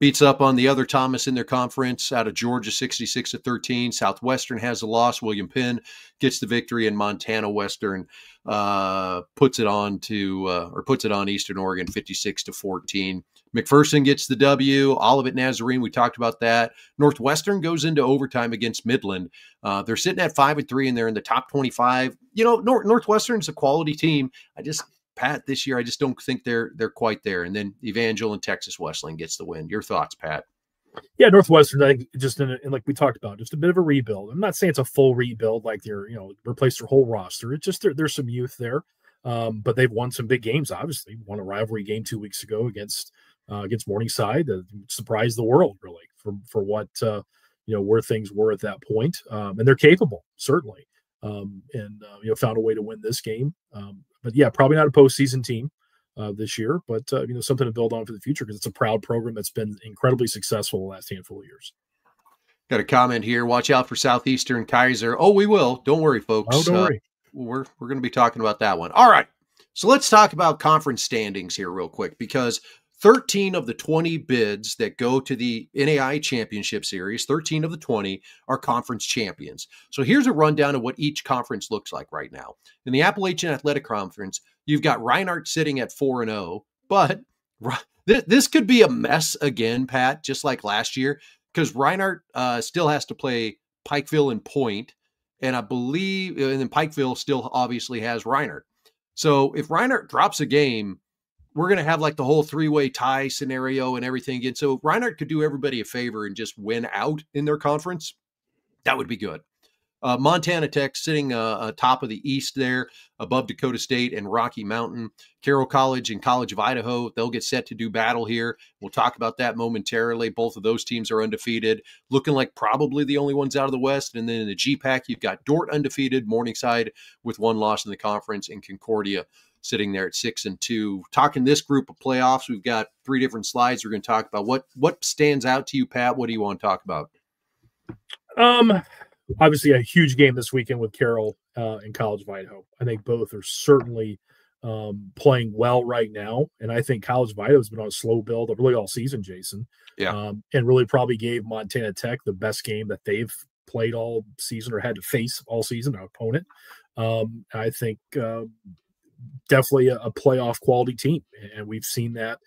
beats up on the other Thomas in their conference out of Georgia 66-13. Southwestern has a loss. William Penn gets the victory, and Montana Western puts it on Eastern Oregon 56-14. McPherson gets the W. Olivet Nazarene, we talked about that. Northwestern goes into overtime against Midland. They're sitting at 5-3, and they're in the top 25. Northwestern's a quality team. Pat, this year, I just don't think they're quite there. And then Evangel and Texas Wesleyan gets the win. Your thoughts, Pat? Yeah, Northwestern, I think just in like we talked about, just a bit of a rebuild. I'm not saying it's a full rebuild, like they're, replaced their whole roster. It's just there's some youth there. But they've won some big games, obviously. Won a rivalry game 2 weeks ago against Morningside. Surprised the world, really, for what, where things were at that point. And they're capable, certainly. Found a way to win this game. But yeah, probably not a postseason team this year, but something to build on for the future, because it's a proud program that's been incredibly successful the last handful of years. Got a comment here. Watch out for Southeastern Kaiser. Oh, we will. Don't worry, folks. Oh, don't worry. We're going to be talking about that one. All right. So let's talk about conference standings here real quick, because 13 of the 20 bids that go to the NAIA Championship Series, 13 of the 20 are conference champions. So here's a rundown of what each conference looks like right now. In the Appalachian Athletic Conference, you've got Reinhardt sitting at 4-0, but this could be a mess again, Pat, just like last year, because Reinhardt still has to play Pikeville and Point, and I believe, and then Pikeville still obviously has Reinhardt. So if Reinhardt drops a game, we're going to have like the whole three-way tie scenario and everything again. So Reinhardt could do everybody a favor and just win out in their conference. That would be good. Montana Tech sitting top of the East there, above Dakota State and Rocky Mountain. Carroll College and College of Idaho, they'll get set to do battle here. We'll talk about that momentarily. Both of those teams are undefeated, looking like probably the only ones out of the West. And then in the GPAC, you've got Dort undefeated, Morningside with one loss in the conference, and Concordia sitting there at 6-2. Talking this group of playoffs, we've got 3 different slides we're going to talk about. What stands out to you, Pat? What do you want to talk about? Obviously a huge game this weekend with Carroll and College of Idaho. I think both are certainly playing well right now. And I think College of Idaho has been on a slow build really all season, Jason. Yeah. And really probably gave Montana Tech the best game that they've played all season or had to face all season, an opponent. I think definitely a playoff quality team. And we've seen that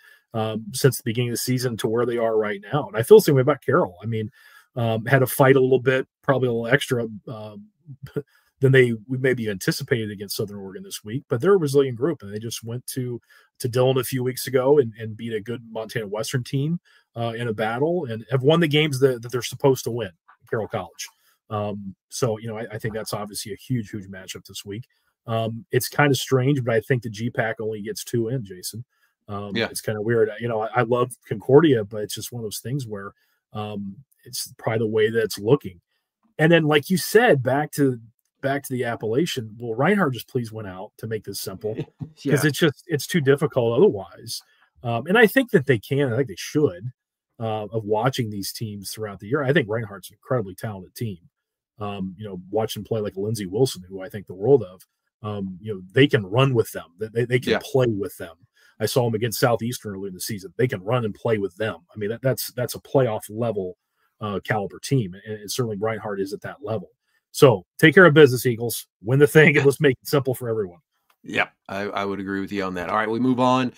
since the beginning of the season to where they are right now. And I feel the same way about Carroll. I mean, had to fight a little bit, probably a little extra than we maybe anticipated against Southern Oregon this week, but they're a resilient group, and they just went to Dillon a few weeks ago and beat a good Montana Western team in a battle, and have won the games that they're supposed to win, Carroll College. So, I think that's obviously a huge, huge matchup this week. It's kind of strange, but I think the GPAC only gets 2 in, Jason. It's kind of weird. I love Concordia, but it's just one of those things where it's probably the way that it's looking. And then, like you said, back to the Appalachian. Well, Reinhardt just please went out to make this simple, because it's too difficult otherwise. And I think that they can. I think they should. Of watching these teams throughout the year, I think Reinhardt's an incredibly talented team. Watch them play like Lindsey Wilson, who I think the world of. They can run with them. They can play with them. I saw them against Southeastern early in the season. They can run and play with them. I mean, that's a playoff level caliber team, and certainly Reinhardt is at that level. So take care of business, Eagles. Win the thing, and let's make it simple for everyone. Yeah, I would agree with you on that. All right, we move on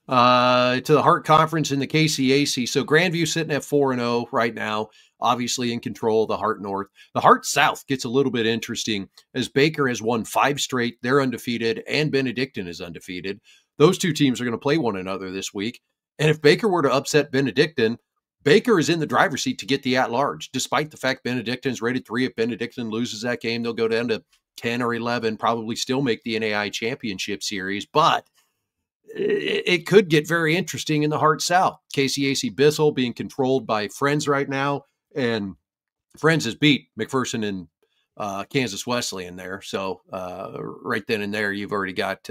to the Hart Conference in the KCAC. So Grandview sitting at 4-0 right now, obviously in control of the Hart North. The Hart South gets a little bit interesting as Baker has won 5 straight. They're undefeated, and Benedictine is undefeated. Those two teams are going to play one another this week. And if Baker were to upset Benedictine, Baker is in the driver's seat to get the at-large, despite the fact Benedictine is rated 3. If Benedictine loses that game, they'll go down to 10 or 11, probably still make the NAIA Championship Series. But it could get very interesting in the Hart South. KCAC Bissell being controlled by Friends right now, and Friends has beat McPherson and Kansas Wesleyan there. So right then and there, you've already got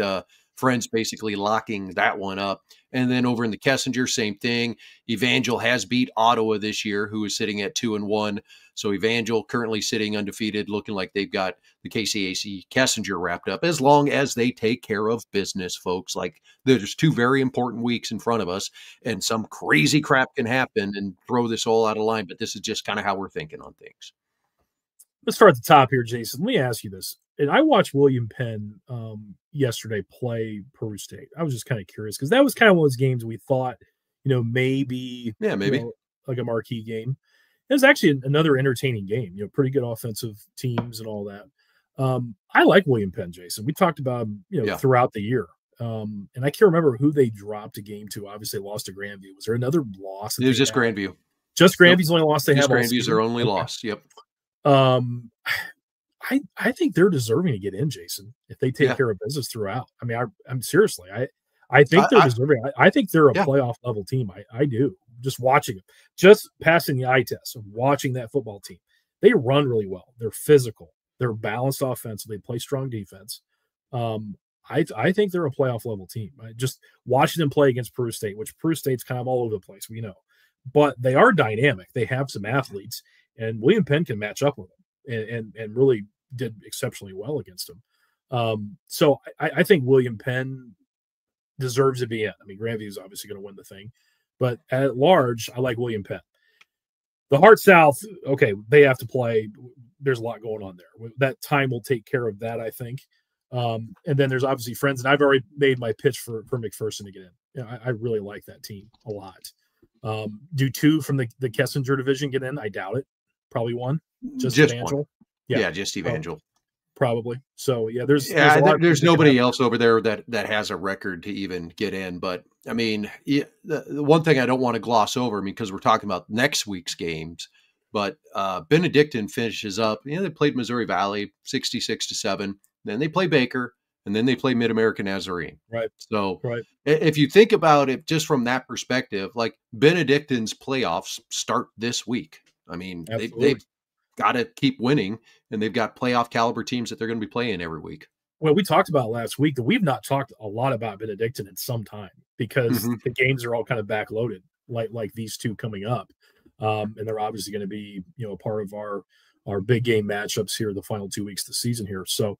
Friends basically locking that one up. And then over in the Kessinger, same thing. Evangel has beat Ottawa this year, who is sitting at 2-1. So Evangel currently sitting undefeated, looking like they've got the KCAC Kessinger wrapped up, as long as they take care of business, folks. Like, there's 2 very important weeks in front of us, and some crazy crap can happen and throw this all out of line. But this is just kind of how we're thinking on things. Let's start at the top here, Jason. Let me ask you this. And I watched William Penn yesterday play Peru State. I was just kind of curious because that was kind of one of those games we thought, maybe like a marquee game. It was actually another entertaining game, pretty good offensive teams and all that. I like William Penn, Jason. We talked about him, throughout the year. And I can't remember who they dropped a game to. Obviously, they lost to Grandview. Was there another loss? It was just Grandview. Just Grandview's only loss they have. Grandview's their only loss. Yep. I think they're deserving to get in, Jason, if they take care of business throughout. I mean, I'm seriously, I think they're deserving. I think they're a playoff level team. I do. Just watching them, just passing the eye test of watching that football team. They run really well. They're physical. They're balanced offense. They play strong defense. I think they're a playoff level team. Just watching them play against Peru State, which Peru State's kind of all over the place, we know, but they are dynamic. They have some athletes, and William Penn can match up with them and really did exceptionally well against them. So I think William Penn deserves to be in. I mean, Grandview is obviously going to win the thing, but at large, I like William Penn. The Heart South, okay, they have to play. There's a lot going on there. That time will take care of that, I think. And then there's obviously Friends, and I've already made my pitch for McPherson to get in. I really like that team a lot. Do 2 from the Kessinger division get in? I doubt it. Probably 1. Just Evangel. One. Yeah, just Evangel. Probably. So there's nobody else over there that has a record to even get in. But I mean, the one thing I don't want to gloss over, because we're talking about next week's games, but Benedictine finishes up. They played Missouri Valley 66-7. Then they play Baker, and then they play Mid-American Nazarene. Right. So if you think about it just from that perspective, like Benedictine's playoffs start this week. I mean, they've got to keep winning, and they've got playoff caliber teams that they're going to be playing every week. Well, we talked about last week that we've not talked a lot about Benedictine in some time because the games are all kind of backloaded, like these 2 coming up. And they're obviously going to be, a part of our big game matchups here the final 2 weeks of the season here. So,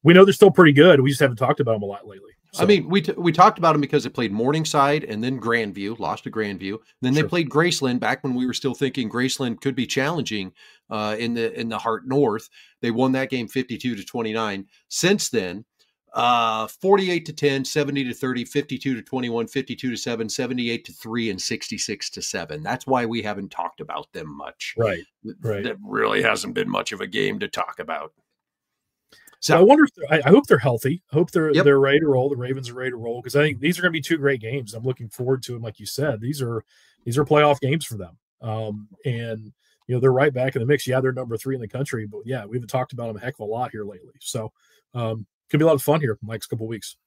we know they're still pretty good. We just haven't talked about them a lot lately. So. I mean, we talked about them because they played Morningside and then Grandview, lost to Grandview. Then they played Graceland back when we were still thinking Graceland could be challenging in the Heart North. They won that game 52-29. Since then, 48-10, 70-30, 52-21, 52-7, 78-3, and 66-7. That's why we haven't talked about them much. Right. That really hasn't been much of a game to talk about. So I wonder if I hope they're healthy. I hope they're ready to roll. The Ravens are ready to roll because I think these are going to be 2 great games. I'm looking forward to them. Like you said, these are playoff games for them. And they're right back in the mix. Yeah, they're number 3 in the country, but we haven't talked about them a heck of a lot here lately. So could be a lot of fun here in the next couple of weeks.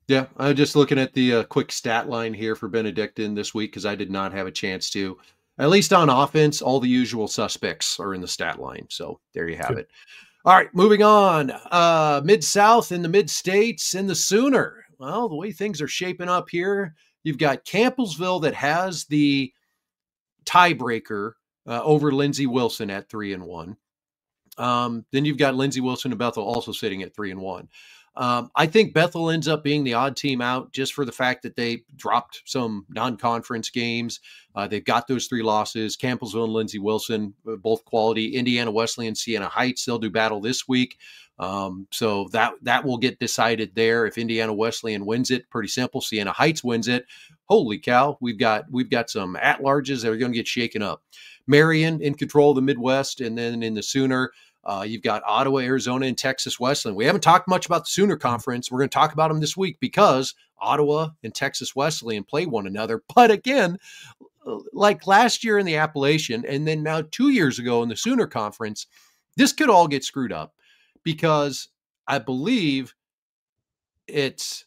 Yeah, I'm just looking at the quick stat line here for Benedictine this week because I did not have a chance to. At least on offense, all the usual suspects are in the stat line. So there you have it. All right, moving on. Mid-South and the Mid-States and the Sooner. Well, the way things are shaping up here, you've got Campbellsville that has the tiebreaker over Lindsey Wilson at 3-1. Then you've got Lindsey Wilson and Bethel also sitting at 3-1. I think Bethel ends up being the odd team out just for the fact that they dropped some non-conference games. They've got those 3 losses. Campbellsville and Lindsey Wilson, both quality. Indiana Wesleyan, Siena Heights, they'll do battle this week. So that will get decided there. If Indiana Wesleyan wins it, pretty simple. Siena Heights wins it. Holy cow, we've got some at-larges that are going to get shaken up. Marion in control of the Midwest, and then in the Sooner, you've got Ottawa, Arizona, and Texas Wesleyan. We haven't talked much about the Sooner Conference. We're going to talk about them this week because Ottawa and Texas Wesleyan play one another. But again, like last year in the Appalachian, and then now 2 years ago in the Sooner Conference, this could all get screwed up because I believe it's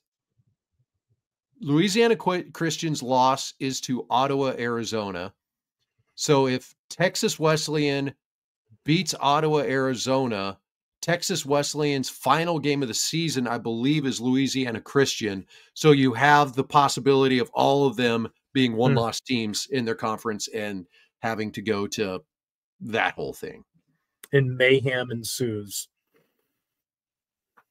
Louisiana Christian's loss is to Ottawa, Arizona. So if Texas Wesleyan beats Ottawa, Arizona, Texas Wesleyan's final game of the season, I believe, is Louisiana Christian. So you have the possibility of all of them being one-loss teams in their conference and having to go to that whole thing. And mayhem ensues.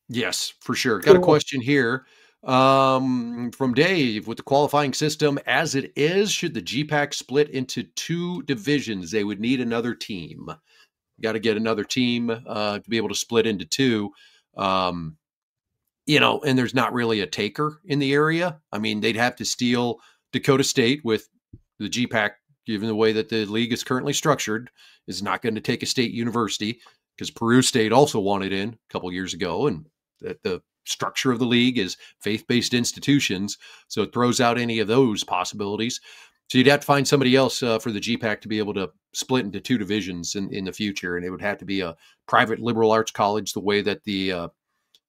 Yes, for sure. Got a question here from Dave. With the qualifying system as it is, should the GPAC split into 2 divisions? They would need another team. Got to get another team to be able to split into 2. And there's not really a taker in the area. I mean, they'd have to steal Dakota State with the GPAC, given the way that the league is currently structured, is not going to take a state university, because Peru State also wanted in a couple years ago, and the structure of the league is faith-based institutions, so it throws out any of those possibilities. So you'd have to find somebody else for the GPAC to be able to split into 2 divisions in the future, and it would have to be a private liberal arts college, the way that the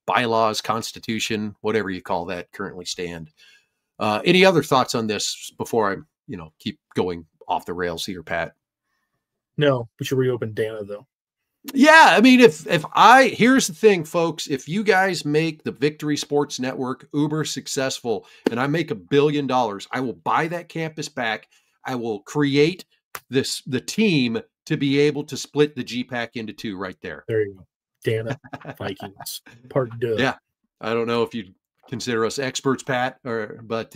bylaws, constitution, whatever you call that, currently stand. Any other thoughts on this before I keep going off the rails here, Pat? No, we should reopen Dana, though. Yeah, I mean, here's the thing, folks. If you guys make the Victory Sports Network uber successful and I make $1 billion, I will buy that campus back. I will create the team to be able to split the GPAC into 2 right there. There you go. Dana, Vikings, part 2. Yeah. I don't know if you'd consider us experts, Pat, but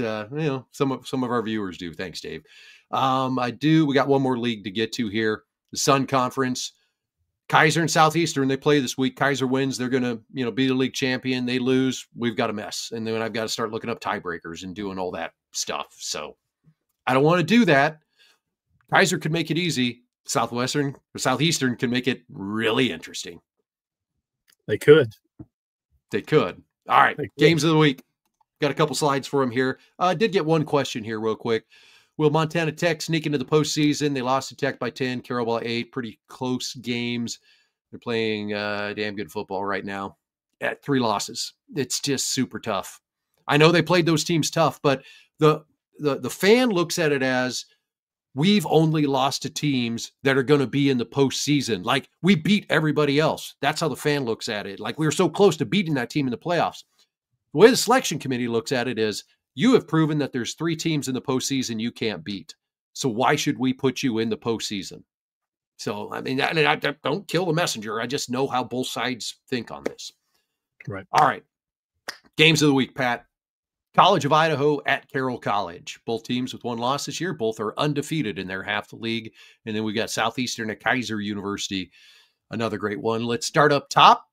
some of our viewers do. Thanks, Dave. I do. We got one more league to get to here. The Sun Conference. Kaiser and Southeastern, they play this week. Kaiser wins. They're going to, be the league champion. They lose. We've got a mess. And then I've got to start looking up tiebreakers and doing all that stuff. So I don't want to do that. Kaiser could make it easy. Southwestern or Southeastern can make it really interesting. They could. All right. Games of the week. Got a couple slides for them here. I did get one question here real quick. Will Montana Tech sneak into the postseason? They lost to Tech by 10, Carroll by 8. Pretty close games. They're playing damn good football right now at 3 losses. It's just super tough. I know they played those teams tough, but the fan looks at it as we've only lost to teams that are going to be in the postseason. Like, we beat everybody else. That's how the fan looks at it. Like, we were so close to beating that team in the playoffs. The way the selection committee looks at it is, you have proven that there's 3 teams in the postseason you can't beat. So why should we put you in the postseason? So, I mean, I don't kill the messenger. I just know how both sides think on this. Right. All right. Games of the week, Pat. College of Idaho at Carroll College. Both teams with 1 loss this year. Both are undefeated in their half the league. And then we got Southeastern at Kaiser University. Another great one. Let's start up top.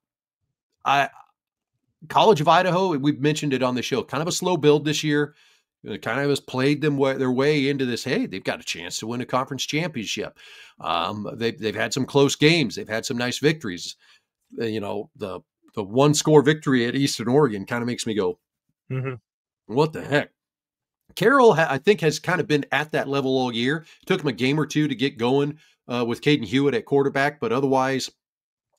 College of Idaho, we've mentioned it on the show, kind of a slow build this year. It kind of has played them their way into this. Hey, they've got a chance to win a conference championship. They've had some close games. They've had some nice victories. The 1-score victory at Eastern Oregon kind of makes me go, what the heck? Carroll, I think, has kind of been at that level all year. It took them a game or 2 to get going with Caden Hewitt at quarterback, but otherwise,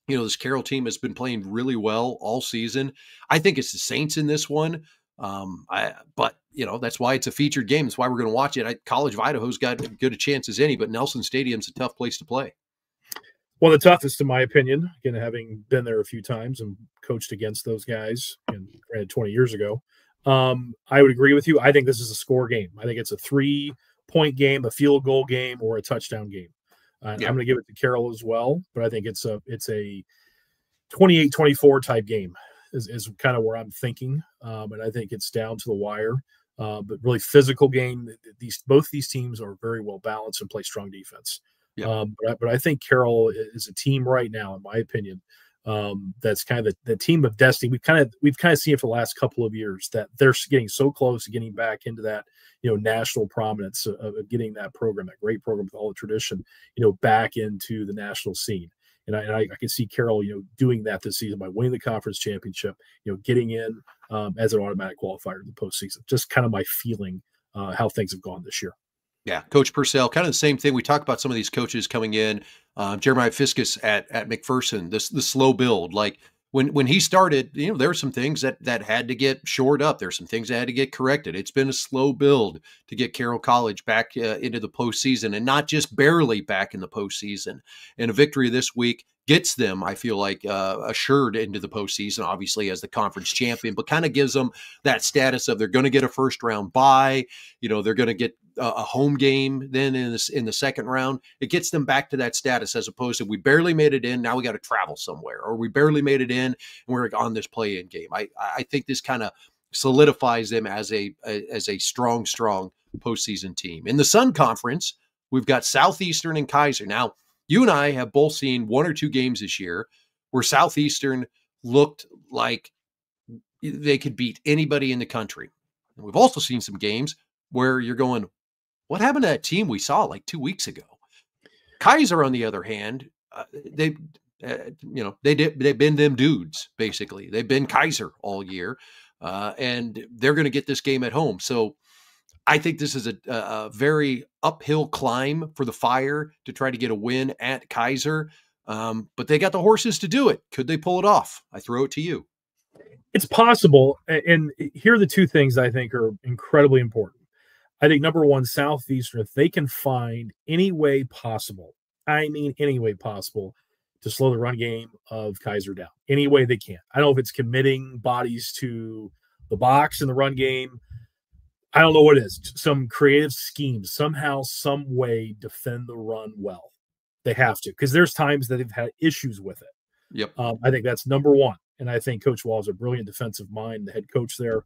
this Carroll team has been playing really well all season. I think it's the Saints in this one. But that's why it's a featured game. That's why we're going to watch it. College of Idaho's got as good a chance as any, but Nelson Stadium's a tough place to play. Well, the toughest, in my opinion, again, having been there a few times and coached against those guys, and granted 20 years ago, I would agree with you. I think this is a score game. I think it's a 3-point game, a field goal game, or a touchdown game. I'm going to give it to Carroll as well, but I think it's a 28-24 type game is kind of where I'm thinking. And I think it's down to the wire, but really physical game. Both these teams are very well balanced and play strong defense. Yeah. But I think Carroll is a team right now, in my opinion, that's kind of the team of destiny. We've kind of seen it for the last couple of years that they're getting so close to getting back into that, national prominence of getting that program, that great program with all the tradition, back into the national scene. And I can see Carroll, doing that this season by winning the conference championship, getting in as an automatic qualifier in the postseason. Just kind of my feeling how things have gone this year. Yeah, Coach Purcell, kind of the same thing. We talk about some of these coaches coming in. Jeremiah Fiskus at McPherson, the slow build. Like when he started, there were some things that had to get shored up. There's some things that had to get corrected. It's been a slow build to get Carroll College back into the postseason, and not just barely back in the postseason. And a victory this week gets them, I feel like, assured into the postseason, obviously as the conference champion, but kind of gives them that status of they're going to get a first round bye. They're going to get a home game then in the second round. It gets them back to that status, as opposed to we barely made it in, now we got to travel somewhere, or we barely made it in and we're on this play-in game. I think this kind of solidifies them as a strong postseason team. In the Sun Conference, we've got Southeastern and Kaiser. Now, you and I have both seen one or two games this year where Southeastern looked like they could beat anybody in the country. And we've also seen some games where you're going, what happened to that team we saw like 2 weeks ago? Kaiser, on the other hand, they've been them dudes, basically. They've been Kaiser all year, and they're going to get this game at home. So I think this is a very uphill climb for the Fire to try to get a win at Kaiser, but they got the horses to do it. Could they pull it off? I throw it to you. It's possible, and here are the two things I think are incredibly important. I think, number one, Southeastern, if they can find any way possible, I mean any way possible, to slow the run game of Kaiser down, any way they can. I don't know if it's committing bodies to the box in the run game. I don't know what it is. Some creative scheme, somehow, some way, defend the run well. They have to, because there's times that they've had issues with it. Yep. I think that's number one. And I think Coach Wall is a brilliant defensive mind, the head coach there.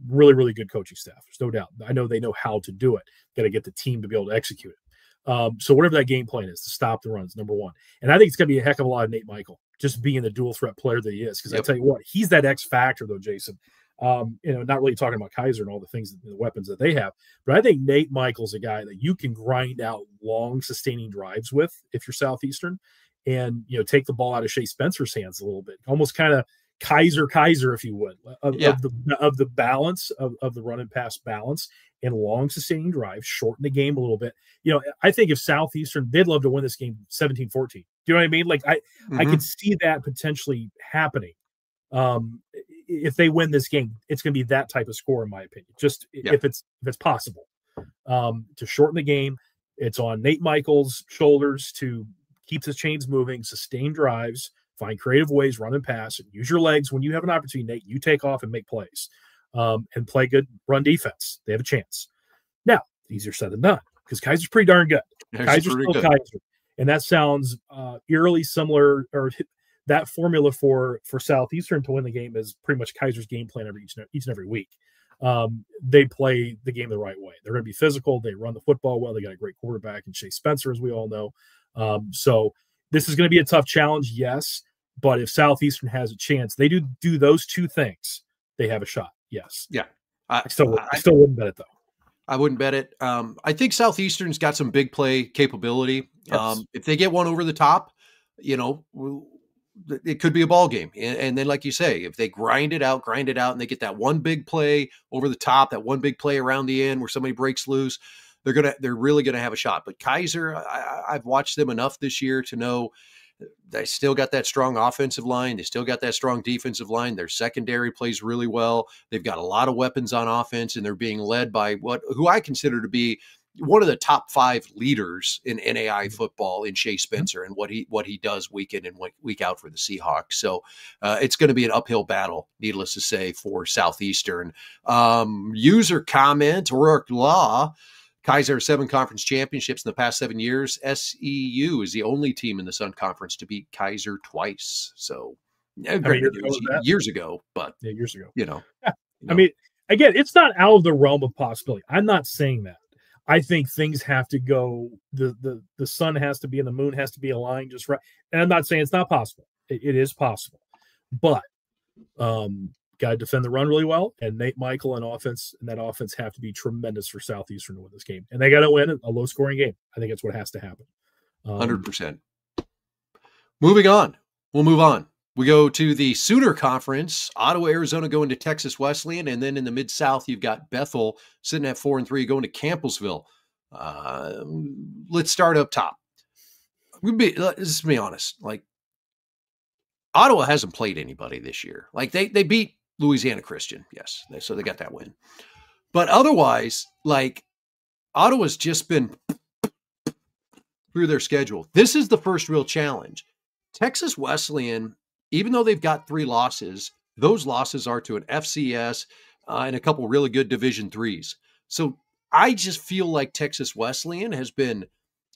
Really, really good coaching staff. There's no doubt. I know they know how to do it. Got to get the team to be able to execute it. So whatever that game plan is to stop the runs, number one. And I think it's going to be a heck of a lot of Nate Michael, just being the dual threat player that he is. Because I tell you what, he's that X factor, though, Jason. Not really talking about Kaiser and all the things, the weapons that they have, but I think Nate Michael's a guy that you can grind out long, sustaining drives with if you're Southeastern, and take the ball out of Shea Spencer's hands a little bit, almost kind of Kaiser, if you would, of the balance of the run and pass balance, and long, sustaining drives, shorten the game a little bit. I think if Southeastern, they'd love to win this game 17-14. Do you know what I mean? Like I could see that potentially happening. If they win this game, it's going to be that type of score, in my opinion. Just if it's possible to shorten the game, it's on Nate Michael's shoulders to keep the chains moving, sustain drives, find creative ways, run and pass, and use your legs when you have an opportunity. Nate, you take off and make plays, and play good run defense. They have a chance. Now, easier said than done, because Kaiser's pretty darn good. Kaiser's still good. Kaiser, and that sounds eerily similar, or that formula for Southeastern to win the game is pretty much Kaiser's game plan each and every week. They play the game the right way. They're going to be physical. They run the football well. They got a great quarterback in Shea Spencer, as we all know. So this is going to be a tough challenge, yes. But if Southeastern has a chance, they do those two things, they have a shot. Yes. Yeah. I still wouldn't bet it, though. I wouldn't bet it. I think Southeastern's got some big play capability. Yes. If they get one over the top, it could be a ball game. And then, like you say, if they grind it out, and they get that one big play over the top, that one big play around the end where somebody breaks loose, they're really going to have a shot. But Kaiser, I've watched them enough this year to know they still got that strong offensive line. They still got that strong defensive line. Their secondary plays really well. They've got a lot of weapons on offense, and they're being led by who I consider to be one of the top 5 leaders in NAIA football in Shea Spencer, and what he does week in and week out for the Seahawks. So it's going to be an uphill battle, needless to say, for Southeastern. User comment, Rourke Law, Kaiser 7 conference championships in the past 7 years. SEU is the only team in the Sun Conference to beat Kaiser twice. So years ago, but yeah, years ago. I mean, again, it's not out of the realm of possibility. I'm not saying that. I think things have to go. The sun has to be and the moon has to be aligned just right. And I'm not saying it's not possible. It is possible, but got to defend the run really well. And Nate Michael and that offense have to be tremendous for Southeastern to win this game. And they got to win a low scoring game. I think that's what has to happen. 100%. Moving on, we'll move on. We go to the Sooner Conference. Ottawa, Arizona going to Texas Wesleyan. And then in the Mid-South, you've got Bethel sitting at 4-3 going to Campbellsville. Let's start up top. Let's be honest. Like, Ottawa hasn't played anybody this year. Like, they beat Louisiana Christian. Yes. So they got that win. But otherwise, like, Ottawa's just been through their schedule. This is the first real challenge. Texas Wesleyan, even though they've got 3 losses, those losses are to an FCS and a couple really good Division IIIs. So I just feel like Texas Wesleyan has been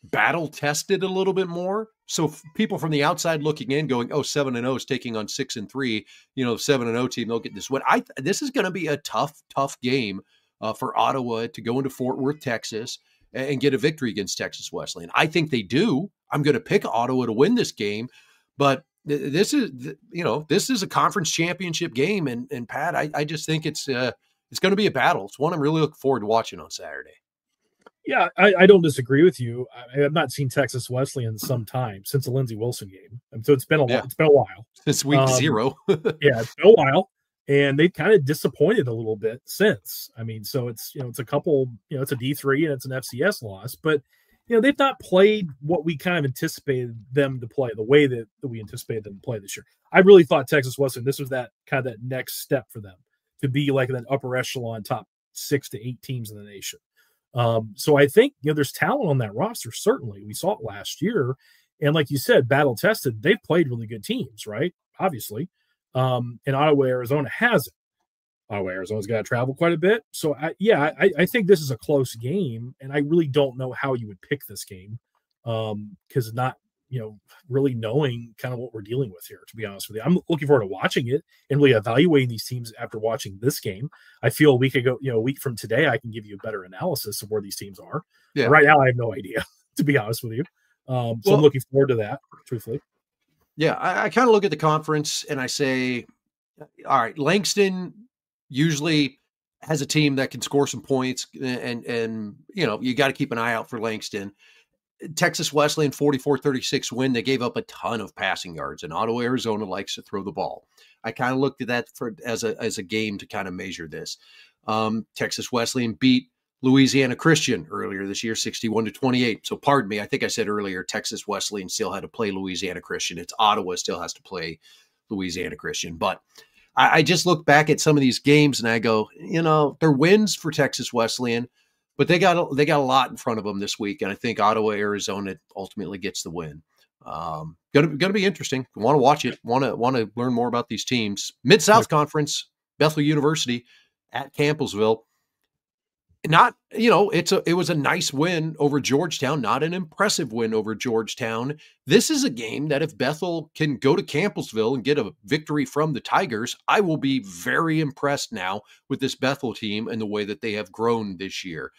battle tested a little bit more. So people from the outside looking in going, 7-0 is taking on 6-3, 7-0 team, they'll get this win. This is going to be a tough game for Ottawa to go into Fort Worth, Texas, and get a victory against Texas Wesleyan. I think they do. I'm going to pick Ottawa to win this game, but this is a conference championship game. And Pat, I just think it's going to be a battle. It's one I'm really looking forward to watching on Saturday. Yeah, I don't disagree with you. I have not seen Texas Wesleyan in some time since the Lindsey Wilson game. So it's been a while. Since week 0. Yeah, it's been a while. And they've kind of disappointed a little bit since. I mean, so it's a couple, it's a D3 and it's an FCS loss, but they've not played what we kind of anticipated them to play, the way that we anticipated them to play this year. I really thought Texas Wesleyan, this was that next step for them to be like that upper echelon top 6 to 8 teams in the nation. So I think, there's talent on that roster. Certainly we saw it last year. And like you said, battle tested, they've played really good teams, right? Obviously. And Ottawa, Arizona hasn't. Ottawa, Arizona's got to travel quite a bit. So I think this is a close game, and I really don't know how you would pick this game. Because not, really knowing kind of what we're dealing with here, to be honest with you. I'm looking forward to watching it and really evaluating these teams after watching this game. I feel a week from today, I can give you a better analysis of where these teams are. Yeah. Right now, I have no idea, to be honest with you. So I'm looking forward to that, truthfully. Yeah, I kind of look at the conference and I say, all right, Langston usually has a team that can score some points, and you got to keep an eye out for Langston. Texas Wesleyan 44-36 win. They gave up a ton of passing yards, and Ottawa, Arizona likes to throw the ball. I kind of looked at that as a game to kind of measure this. Texas Wesleyan beat Louisiana Christian earlier this year, 61-28. So pardon me, I think I said earlier Texas Wesleyan still had to play Louisiana Christian. It's Ottawa still has to play Louisiana Christian. But I just look back at some of these games and I go, they're wins for Texas Wesleyan, but they got a lot in front of them this week. And I think Ottawa, Arizona ultimately gets the win. Gonna be interesting. Want to watch it. Want to learn more about these teams. Mid-South Conference, Bethel University at Campbellsville. It was a nice win over Georgetown, not an impressive win over Georgetown. This is a game that if Bethel can go to Campbellsville and get a victory from the Tigers, I will be very impressed now with this Bethel team and the way that they have grown this year.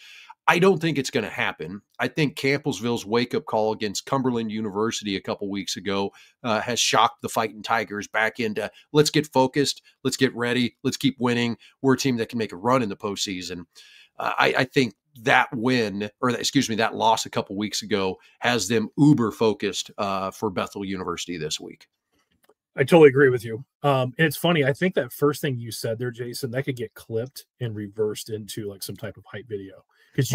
I don't think it's going to happen. I think Campbellsville's wake-up call against Cumberland University a couple weeks ago has shocked the Fighting Tigers back into, let's get focused, let's get ready, let's keep winning. We're a team that can make a run in the postseason. I think that that loss a couple weeks ago has them uber focused for Bethel University this week. I totally agree with you. And it's funny. I think that first thing you said there, Jason, that could get clipped and reversed into like some type of hype video. Because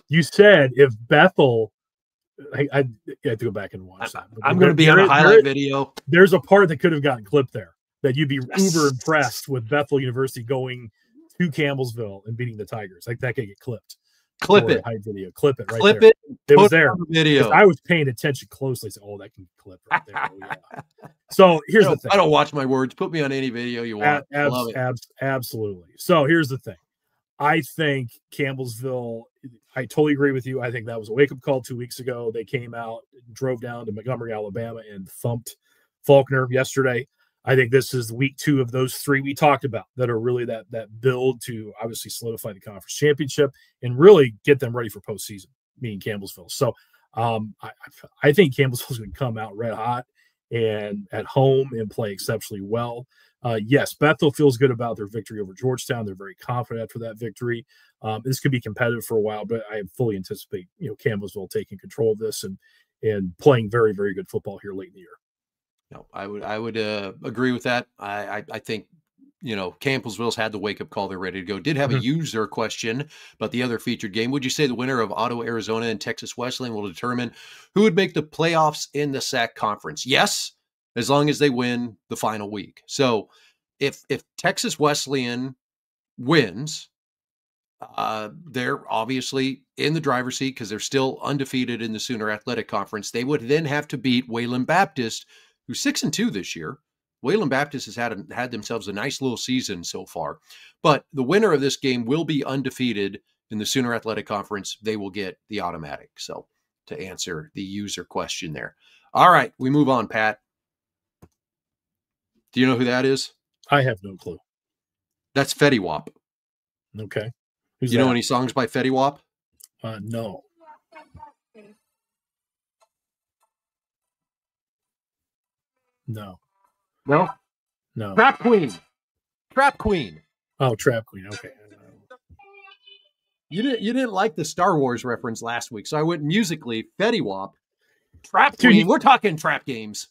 you said if Bethel, I have to go back and watch that. I'm going to be on a highlight video. There's a part that could have gotten clipped there that you'd be uber impressed with Bethel University going to Campbellsville and beating the Tigers. Like that could get clipped. Clip it. Hype video. Clip it right Clip there. It was there. Video. I was paying attention closely. So, that can clip right there. Yeah. So here's the thing. I don't watch my words. Put me on any video you want. Love it. Absolutely. So here's the thing. I think Campbellsville, I totally agree with you. I think that was a wake-up call 2 weeks ago. They came out, drove down to Montgomery, Alabama, and thumped Faulkner yesterday. I think this is week 2 of those 3 we talked about that are really that build to obviously solidify the conference championship and really get them ready for postseason, meaning Campbellsville. So I think Campbellsville's going to come out red hot and at home and play exceptionally well. Yes, Bethel feels good about their victory over Georgetown. They're very confident after that victory. This could be competitive for a while, but I fully anticipate Campbellsville taking control of this and playing very, very good football here late in the year. No, I would agree with that. I think Campbellsville's had the wake up call. They're ready to go. Did have a user question about the other featured game. Would you say the winner of Ottawa, Arizona, and Texas Wesleyan will determine who would make the playoffs in the SAC conference? Yes, as long as they win the final week. So if Texas Wesleyan wins, They're obviously in the driver's seat because they're still undefeated in the Sooner Athletic Conference. They would then have to beat Wayland Baptist, who's 6-2 this year. Wayland Baptist has had themselves a nice little season so far. But the winner of this game will be undefeated in the Sooner Athletic Conference. They will get the automatic. So to answer the user question there. All right, we move on, Pat. Do you know who that is? I have no clue. That's Fetty Wap. Okay. You know any songs by Fetty Wap? No. No. No? No. Trap Queen. Trap Queen. Oh, Trap Queen. Okay. You didn't like the Star Wars reference last week, so I went musically. Fetty Wap. Trap Queen. We're talking trap games.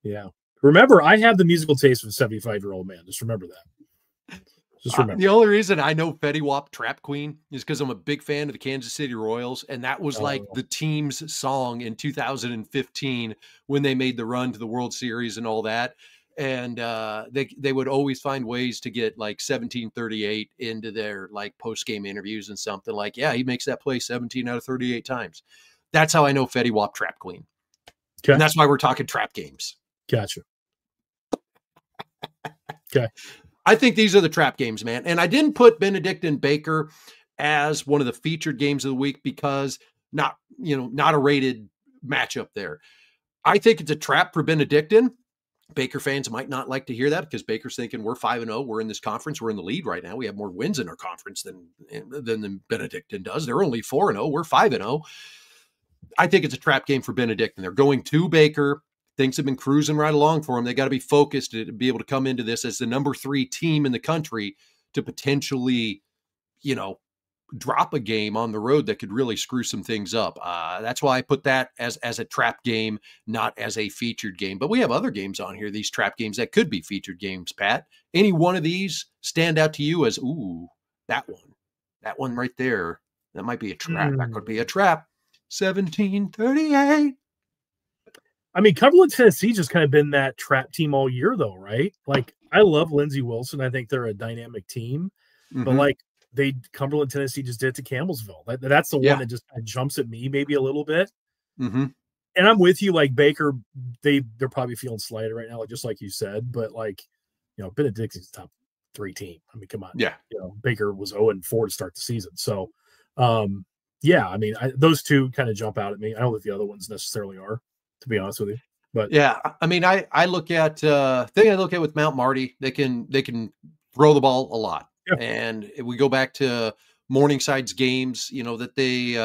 Yeah. Remember, I have the musical taste of a 75-year-old man. Just remember that. Just remember. The only reason I know Fetty Wap Trap Queen is because I'm a big fan of the Kansas City Royals, and that was like the team's song in 2015 when they made the run to the World Series and all that. And they would always find ways to get like 1738 into their like post-game interviews and something like, yeah, he makes that play 17 out of 38 times. That's how I know Fetty Wap Trap Queen. Okay. And that's why we're talking trap games. Gotcha. Okay. I think these are the trap games, man. And I didn't put Benedict and Baker as one of the featured games of the week because not a rated matchup there. I think it's a trap for Benedictine. Baker fans might not like to hear that because Baker's thinking we're 5-0. We're in this conference. We're in the lead right now. We have more wins in our conference than Benedictine does. They're only 4-0. We're 5-0. I think it's a trap game for Benedictine. They're going to Baker. Things have been cruising right along for them. They got to be focused to be able to come into this as the number 3 team in the country to potentially, drop a game on the road that could really screw some things up. That's why I put that as a trap game, not as a featured game. But we have other games on here, these trap games that could be featured games, Pat. Any one of these stand out to you as, ooh, that one right there, that might be a trap. That could be a trap. 1738. I mean, Cumberland, Tennessee just kind of been that trap team all year, though, right? Like, I love Lindsey Wilson. I think they're a dynamic team. Mm-hmm. But, like, Cumberland, Tennessee just did it to Campbellsville. That's the one that just kind of jumps at me maybe a little bit. Mm-hmm. And I'm with you. Like, Baker, they're probably feeling slighted right now, just like you said. But, like, Benedictine's top 3 team. I mean, come on. Yeah. Baker was 0-4 to start the season. So, yeah, I mean, those two kind of jump out at me. I don't think the other ones necessarily are, to be honest with you. But yeah, I mean, I look at thing I look at with Mount Marty, they can throw the ball a lot. Yeah. And if we go back to Morningside's games, that they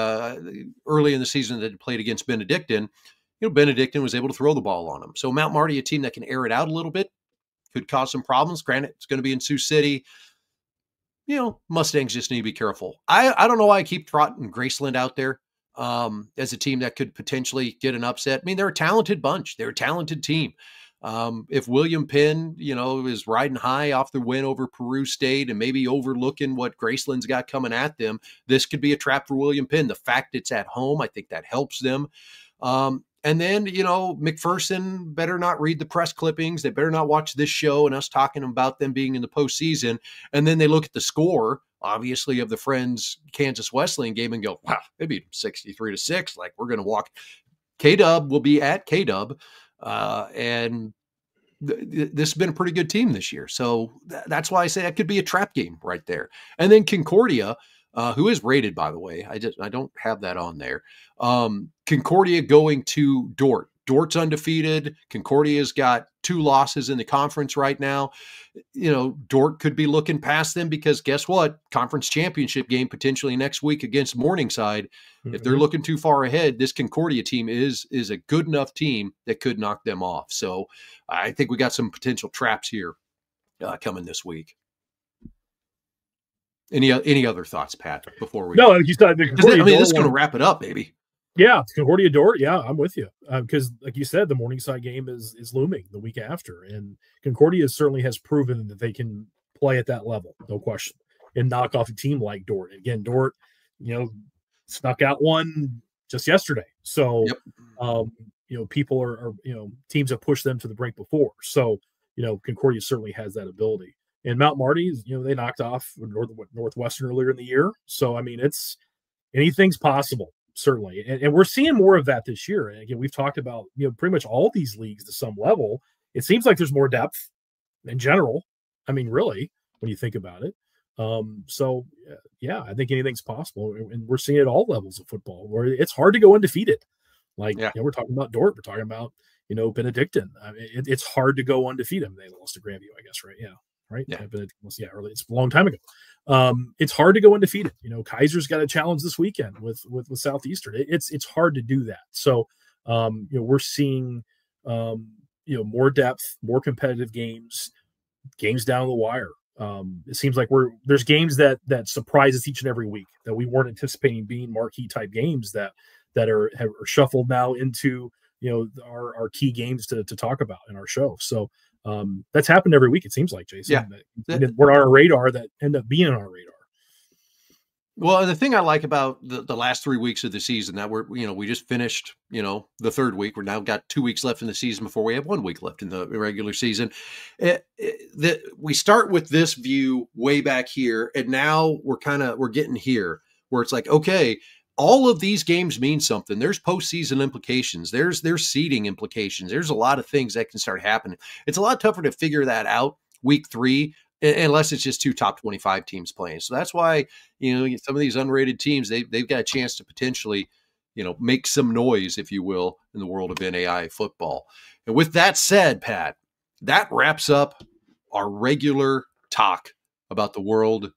early in the season that played against Benedictine, Benedictine was able to throw the ball on them. So Mount Marty, a team that can air it out a little bit, could cause some problems. Granted, it's going to be in Sioux City. Mustangs just need to be careful. I don't know why I keep trotting Graceland out there as a team that could potentially get an upset. I mean, they're a talented bunch. They're a talented team. If William Penn, is riding high off the win over Peru State and maybe overlooking what Graceland's got coming at them, this could be a trap for William Penn. The fact it's at home, I think that helps them. And then, McPherson better not read the press clippings. They better not watch this show and us talking about them being in the postseason. And then they look at the score, obviously, of the Friends Kansas Wesleyan game and go, wow, they beat them 63-6. Like, we're going to walk. K-Dub will be at K-Dub. And this has been a pretty good team this year. So that's why I say that could be a trap game right there. And then Concordia, who is rated, by the way. I don't have that on there. Concordia going to Dort. Dort's undefeated. Concordia's got 2 losses in the conference right now. Dort could be looking past them because guess what? Conference championship game potentially next week against Morningside. Mm-hmm. If they're looking too far ahead, this Concordia team is a good enough team that could knock them off. So I think we got some potential traps here coming this week. Any other thoughts, Pat, before we? No, you said the Concordia. This is going to wrap it up, baby. Yeah, Concordia Dort. Yeah, I'm with you because, like you said, the Morningside game is looming the week after, and Concordia certainly has proven that they can play at that level, no question, and knock off a team like Dort. Again, Dort, snuck out one just yesterday, so people are teams have pushed them to the brink before, so Concordia certainly has that ability. And Mount Marty, they knocked off Northwestern earlier in the year. So, I mean, anything's possible, certainly. And we're seeing more of that this year. And again, we've talked about, pretty much all these leagues to some level. It seems like there's more depth in general. I mean, really, when you think about it. So, yeah, I think anything's possible. And we're seeing it at all levels of football where it's hard to go undefeated. Like, we're talking about Dort. We're talking about, Benedictine. I mean, it's hard to go undefeated. They lost to Grandview, I guess, right? Yeah. Right. Yeah. Early. It's a long time ago. It's hard to go undefeated. Kaiser's got a challenge this weekend with Southeastern. It's hard to do that. So, we're seeing, more depth, more competitive games down the wire. It seems like there's games that surprise us each and every week that we weren't anticipating being marquee type games that are shuffled now into, our key games to talk about in our show. So, that's happened every week. It seems like, Jason, we're on our radar that end up being on our radar. Well, the thing I like about the last 3 weeks of the season that we just finished, the third week. We're now got 2 weeks left in the season before we have 1 week left in the regular season. We start with this view way back here, and now we're getting here where it's like, okay, all of these games mean something. There's postseason implications. There's seeding implications. There's a lot of things that can start happening. It's a lot tougher to figure that out week 3 unless it's just 2 top 25 teams playing. So that's why, some of these unrated teams, they've got a chance to potentially, make some noise, if you will, in the world of NAIA football. And with that said, Pat, that wraps up our regular talk about the world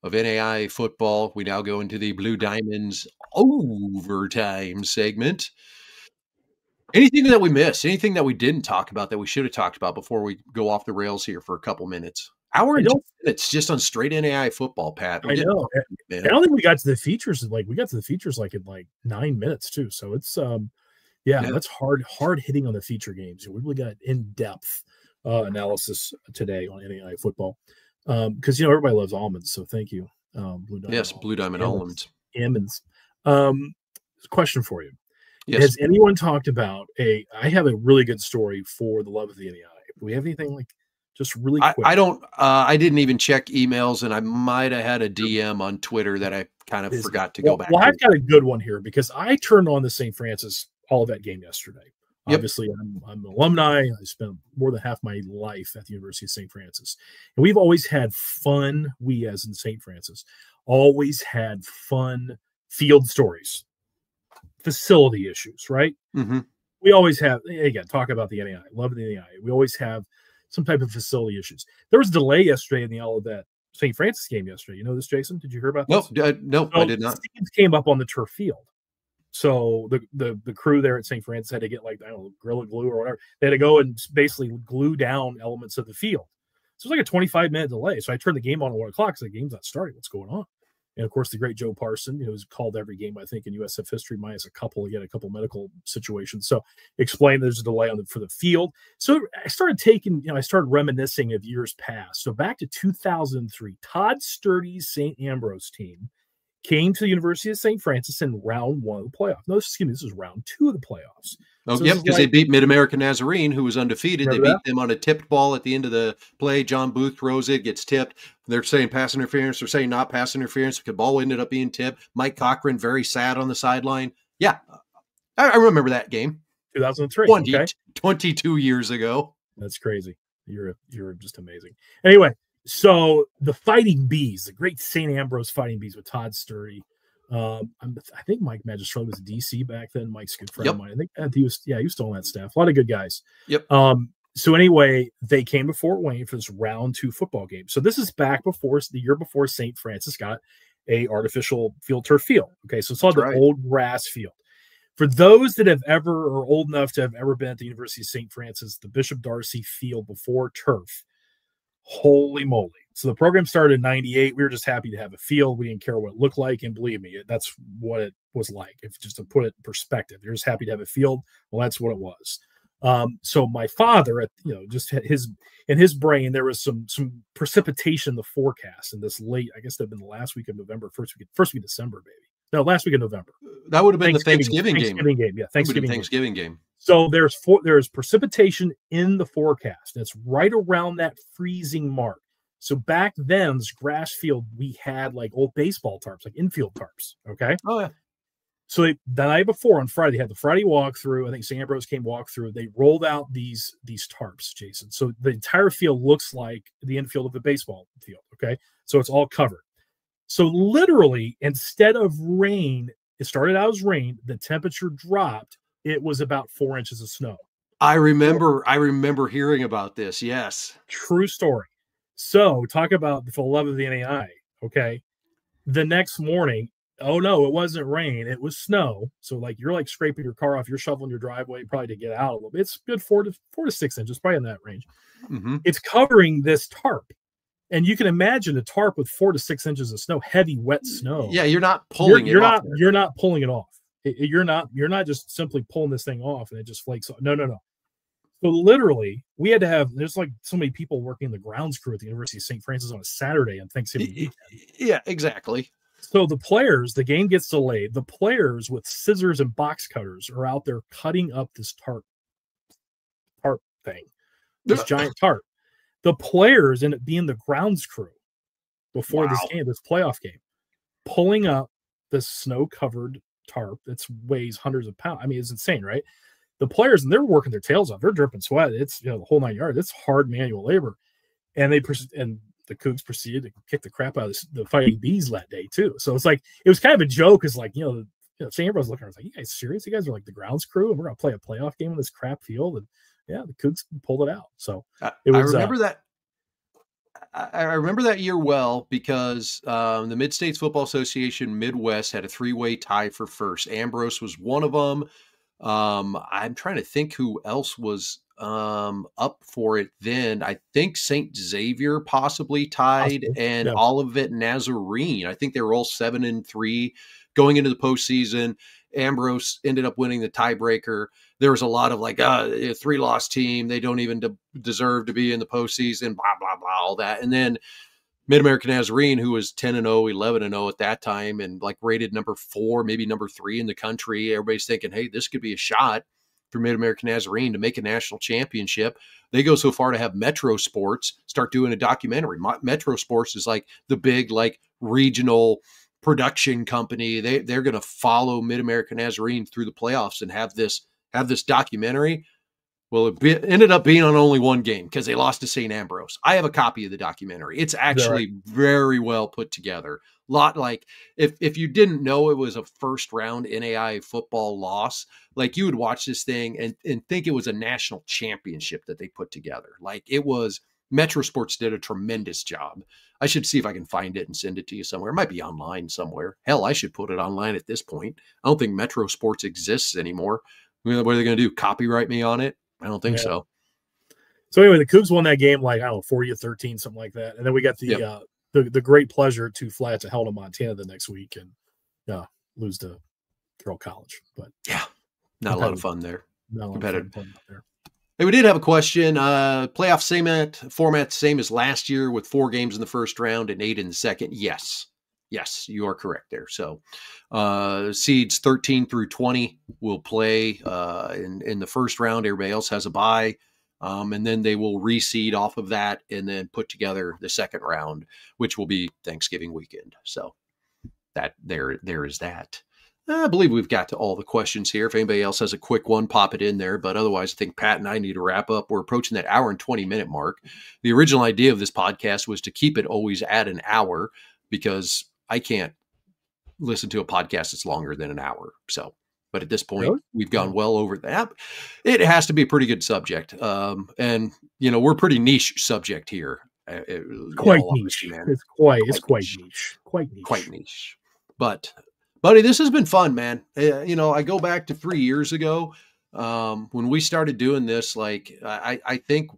of NAIA football. We now go into the Blue Diamonds overtime segment. Anything that we missed, anything that we didn't talk about that we should have talked about before we go off the rails here for a couple minutes? Hour and 2 minutes just on straight NAIA football, Pat. I know. I don't think we got to the features. We got to the features in 9 minutes too. So it's that's hard hitting on the feature games. We really got in-depth analysis today on NAIA football. Because everybody loves almonds, so thank you, Blue Diamond. Yes, Blue Diamond almonds. Almonds. Question for you: Yes. Has anyone talked about I have a really good story for the love of the NAIA. Do we have anything just really quick? I don't. I didn't even check emails, and I might have had a DM on Twitter that I kind of forgot to go back. Well, I've got a good one here because I turned on the St. Francis Olivet game yesterday. Yep. Obviously, I'm an alumni. I spent more than half my life at the University of St. Francis. And we've always had fun, we as in St. Francis, always had fun field stories, facility issues, right? Mm-hmm. We always have, again, talk about the NAIA, love the NAIA. We always have some type of facility issues. There was a delay yesterday in the Olivet St. Francis game yesterday. You know this, Jason? Did you hear about this? No, I did not. Stands came up on the turf field. So the crew there at St. Francis had to get Gorilla Glue or whatever. They had to go and basically glue down elements of the field. So it was like a 25-minute delay. So I turned the game on at 1 o'clock because the game's not starting. What's going on? And of course, the great Joe Parson, who's called every game, I think, in USF history, minus a couple medical situations. So explained there's a delay for the field. So I started I started reminiscing of years past. So back to 2003, Todd Sturdy's St. Ambrose team came to the University of St. Francis in round 1 of the playoffs. No, excuse me, this is round 2 of the playoffs. Oh, so because they beat Mid-American Nazarene, who was undefeated. They beat them on a tipped ball at the end of the play. John Booth throws it, gets tipped. They're saying pass interference. They're saying not pass interference. The ball ended up being tipped. Mike Cochran, very sad on the sideline. Yeah, I remember that game. 2003. 22 years ago. That's crazy. You're just amazing. Anyway, so the Fighting Bees, the great St. Ambrose Fighting Bees with Todd Sturdy. I think Mike Magistrelli was DC back then. Mike's a good friend of mine. I think he was still on that staff. A lot of good guys. Yep. So anyway, they came to Fort Wayne for this round 2 football game. So this is back the year before St. Francis got a artificial turf field. Okay, so it's called the old grass field. For those that have ever or old enough to have ever been at the University of St. Francis, the Bishop Darcy field before turf. Holy moly. So the program started in 98. We were just happy to have a field. We didn't care what it looked like. And believe me, that's what it was like. If just to put it in perspective, you're just happy to have a field. Well, that's what it was. So my father, just in his brain, there was some precipitation in the forecast in this late, I guess that'd been the last week of November, first week of December, baby. No, last week of November. That would have been the Thanksgiving game. Yeah, Thanksgiving game. So there's precipitation in the forecast. It's right around that freezing mark. So back then, this grass field, we had like old baseball tarps, like infield tarps. Okay. Oh, yeah. So the night before on Friday, they had the Friday walkthrough. I think St. Ambrose came walkthrough. They rolled out these tarps, Jason. So the entire field looks like the infield of a baseball field. Okay. So it's all covered. So literally, instead of rain, it started out as rain. The temperature dropped. It was about 4 inches of snow. I remember hearing about this. Yes. True story. So talk about the love of the NAIA. Okay. The next morning, oh no, it wasn't rain. It was snow. So like you're like scraping your car off, you're shoveling your driveway probably to get out a little bit. It's good 4 to 6 inches, probably in that range. Mm-hmm. It's covering this tarp. And you can imagine a tarp with 4 to 6 inches of snow, heavy, wet snow. Yeah, you're not pulling it off. You're not pulling it off. You're not just simply pulling this thing off and it just flakes off. No. So literally, we had to have, there's like so many people working the grounds crew at the University of St. Francis on a Saturday and Thanksgiving weekend. Yeah, exactly. So the players, the game gets delayed. The players with scissors and box cutters are out there cutting up this tarp thing, this giant tarp. The players end up being the grounds crew before this game, this playoff game, pulling up this snow-covered tarp that weighs hundreds of pounds. I mean, it's insane, right? The players, and they're working their tails off. They're dripping sweat. It's the whole 9 yards. It's hard manual labor, and the Cougs proceeded to kick the crap out of the Fighting Bees that day too. So it's like it was kind of a joke, because like St. Ambrose looking, I was like, "You guys serious? You guys are like the grounds crew, and we're gonna play a playoff game on this crap field?" And yeah, the Cougs pulled it out. So it was. I remember that. I remember that year well, because the Mid-States Football Association Midwest had a 3-way tie for first. Ambrose was one of them. I'm trying to think who else was up for it then. I think St. Xavier possibly tied, and Olivet Nazarene. I think they were all 7-3 going into the postseason. Ambrose ended up winning the tiebreaker. There was a lot of like, a 3-loss team. They don't even deserve to be in the postseason, blah, blah, blah, all that. And then Mid-American Nazarene, who was 10-0, 11-0 at that time, and like rated number 4, maybe number 3 in the country. Everybody's thinking, hey, this could be a shot for Mid-American Nazarene to make a national championship. They go so far to have Metro Sports start doing a documentary. Metro Sports is like the big like regional production company. They're going to follow Mid-American Nazarene through the playoffs and have this documentary. Well, it ended up being on only one game because they lost to St. Ambrose. I have a copy of the documentary. It's actually very well put together. Lot like if you didn't know it was a first round NAIA football loss, like you would watch this thing and think it was a national championship that they put together. Like it was. Metro Sports did a tremendous job. I should see if I can find it and send it to you somewhere. It might be online somewhere. Hell, I should put it online at this point. I don't think Metro Sports exists anymore. What are they going to do? Copyright me on it? I don't think so. So anyway, the Cougs won that game like, I don't know, 40-13, something like that. And then we got the great pleasure to fly out to Helena, Montana the next week and lose to Carroll College. But yeah, not a lot of fun there. Competitive. There. Hey, we did have a question. Playoff format same as last year with 4 games in the first round and 8 in the second. Yes, you are correct there. So seeds 13 through 20 will play in the first round. Everybody else has a bye. And then they will reseed off of that and then put together the second round, which will be Thanksgiving weekend. So that there is that. I believe we've got to all the questions here. If anybody else has a quick one, pop it in there. But otherwise, I think Pat and I need to wrap up. We're approaching that hour and 20-minute mark. The original idea of this podcast was to keep it always at an hour, because I can't listen to a podcast that's longer than an hour. So, but at this point, we've gone well over that. It has to be a pretty good subject. And, we're pretty niche subject here. Quite niche. It's quite niche. Quite niche. But buddy, this has been fun, man. I go back to 3 years ago when we started doing this. Like, I think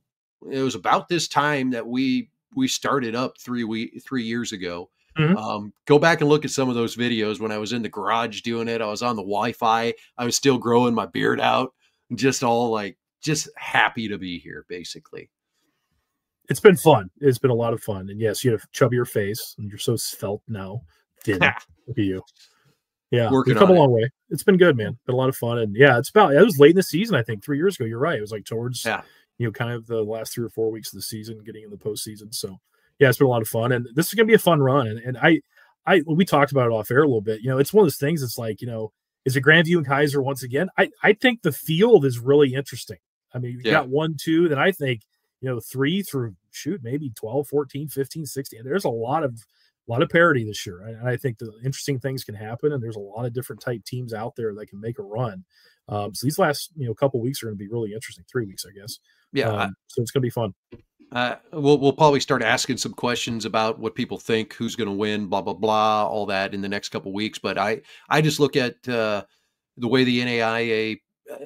it was about this time that we started up 3 years ago. Mm-hmm. Go back and look at some of those videos when I was in the garage doing it. I was on the Wi-Fi. I was still growing my beard out, just happy to be here, basically. It's been fun. It's been a lot of fun. And yes, you have a chubbier face and you're so svelte now. Thin. Look at you. Yeah, we've come a long way. It's been good, man. Been a lot of fun. And yeah, it was late in the season, I think, 3 years ago. You're right. It was like towards, kind of the last 3 or 4 weeks of the season, getting in the postseason. So Yeah, it's been a lot of fun, and this is going to be a fun run. And we talked about it off air a little bit. It's one of those things. It's like, is it Grandview and Kaiser once again? I think the field is really interesting. I mean, you got 1, 2, then I think, 3 through maybe 12, 14, 15, 16. There's a lot of parity this year. And I think the interesting things can happen. And there's a lot of different type teams out there that can make a run. So these last, couple of weeks are going to be really interesting. 3 weeks, I guess. Yeah. So it's going to be fun. We'll probably start asking some questions about what people think, who's going to win, blah, blah, blah, all that in the next couple of weeks. But I just look at the way the NAIA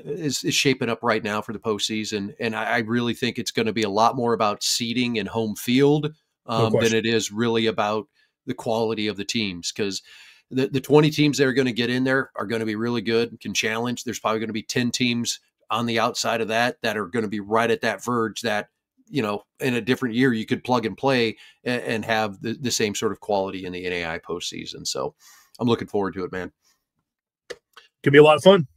is shaping up right now for the postseason. And I really think it's going to be a lot more about seeding and home field than it is really about the quality of the teams. Because the 20 teams that are going to get in there are going to be really good, can challenge. There's probably going to be 10 teams on the outside of that are going to be right at that verge that, in a different year, you could plug and play and have the same sort of quality in the NAIA postseason. So I'm looking forward to it, man. Could be a lot of fun.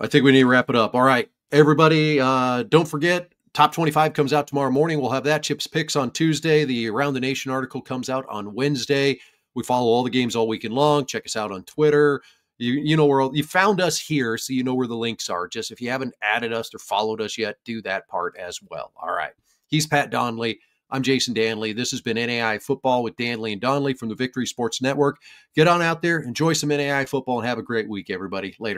I think we need to wrap it up. All right, everybody, don't forget, Top 25 comes out tomorrow morning. We'll have that. Chips Picks on Tuesday. The Around the Nation article comes out on Wednesday. We follow all the games all weekend long. Check us out on Twitter. You know where you found us here, so you know where the links are. Just if you haven't added us or followed us yet, do that part as well. All right. He's Pat Donley. I'm Jason Dannelly. This has been NAIA Football with Donley and Donley from the Victory Sports Network. Get on out there, enjoy some NAIA football, and have a great week, everybody. Later.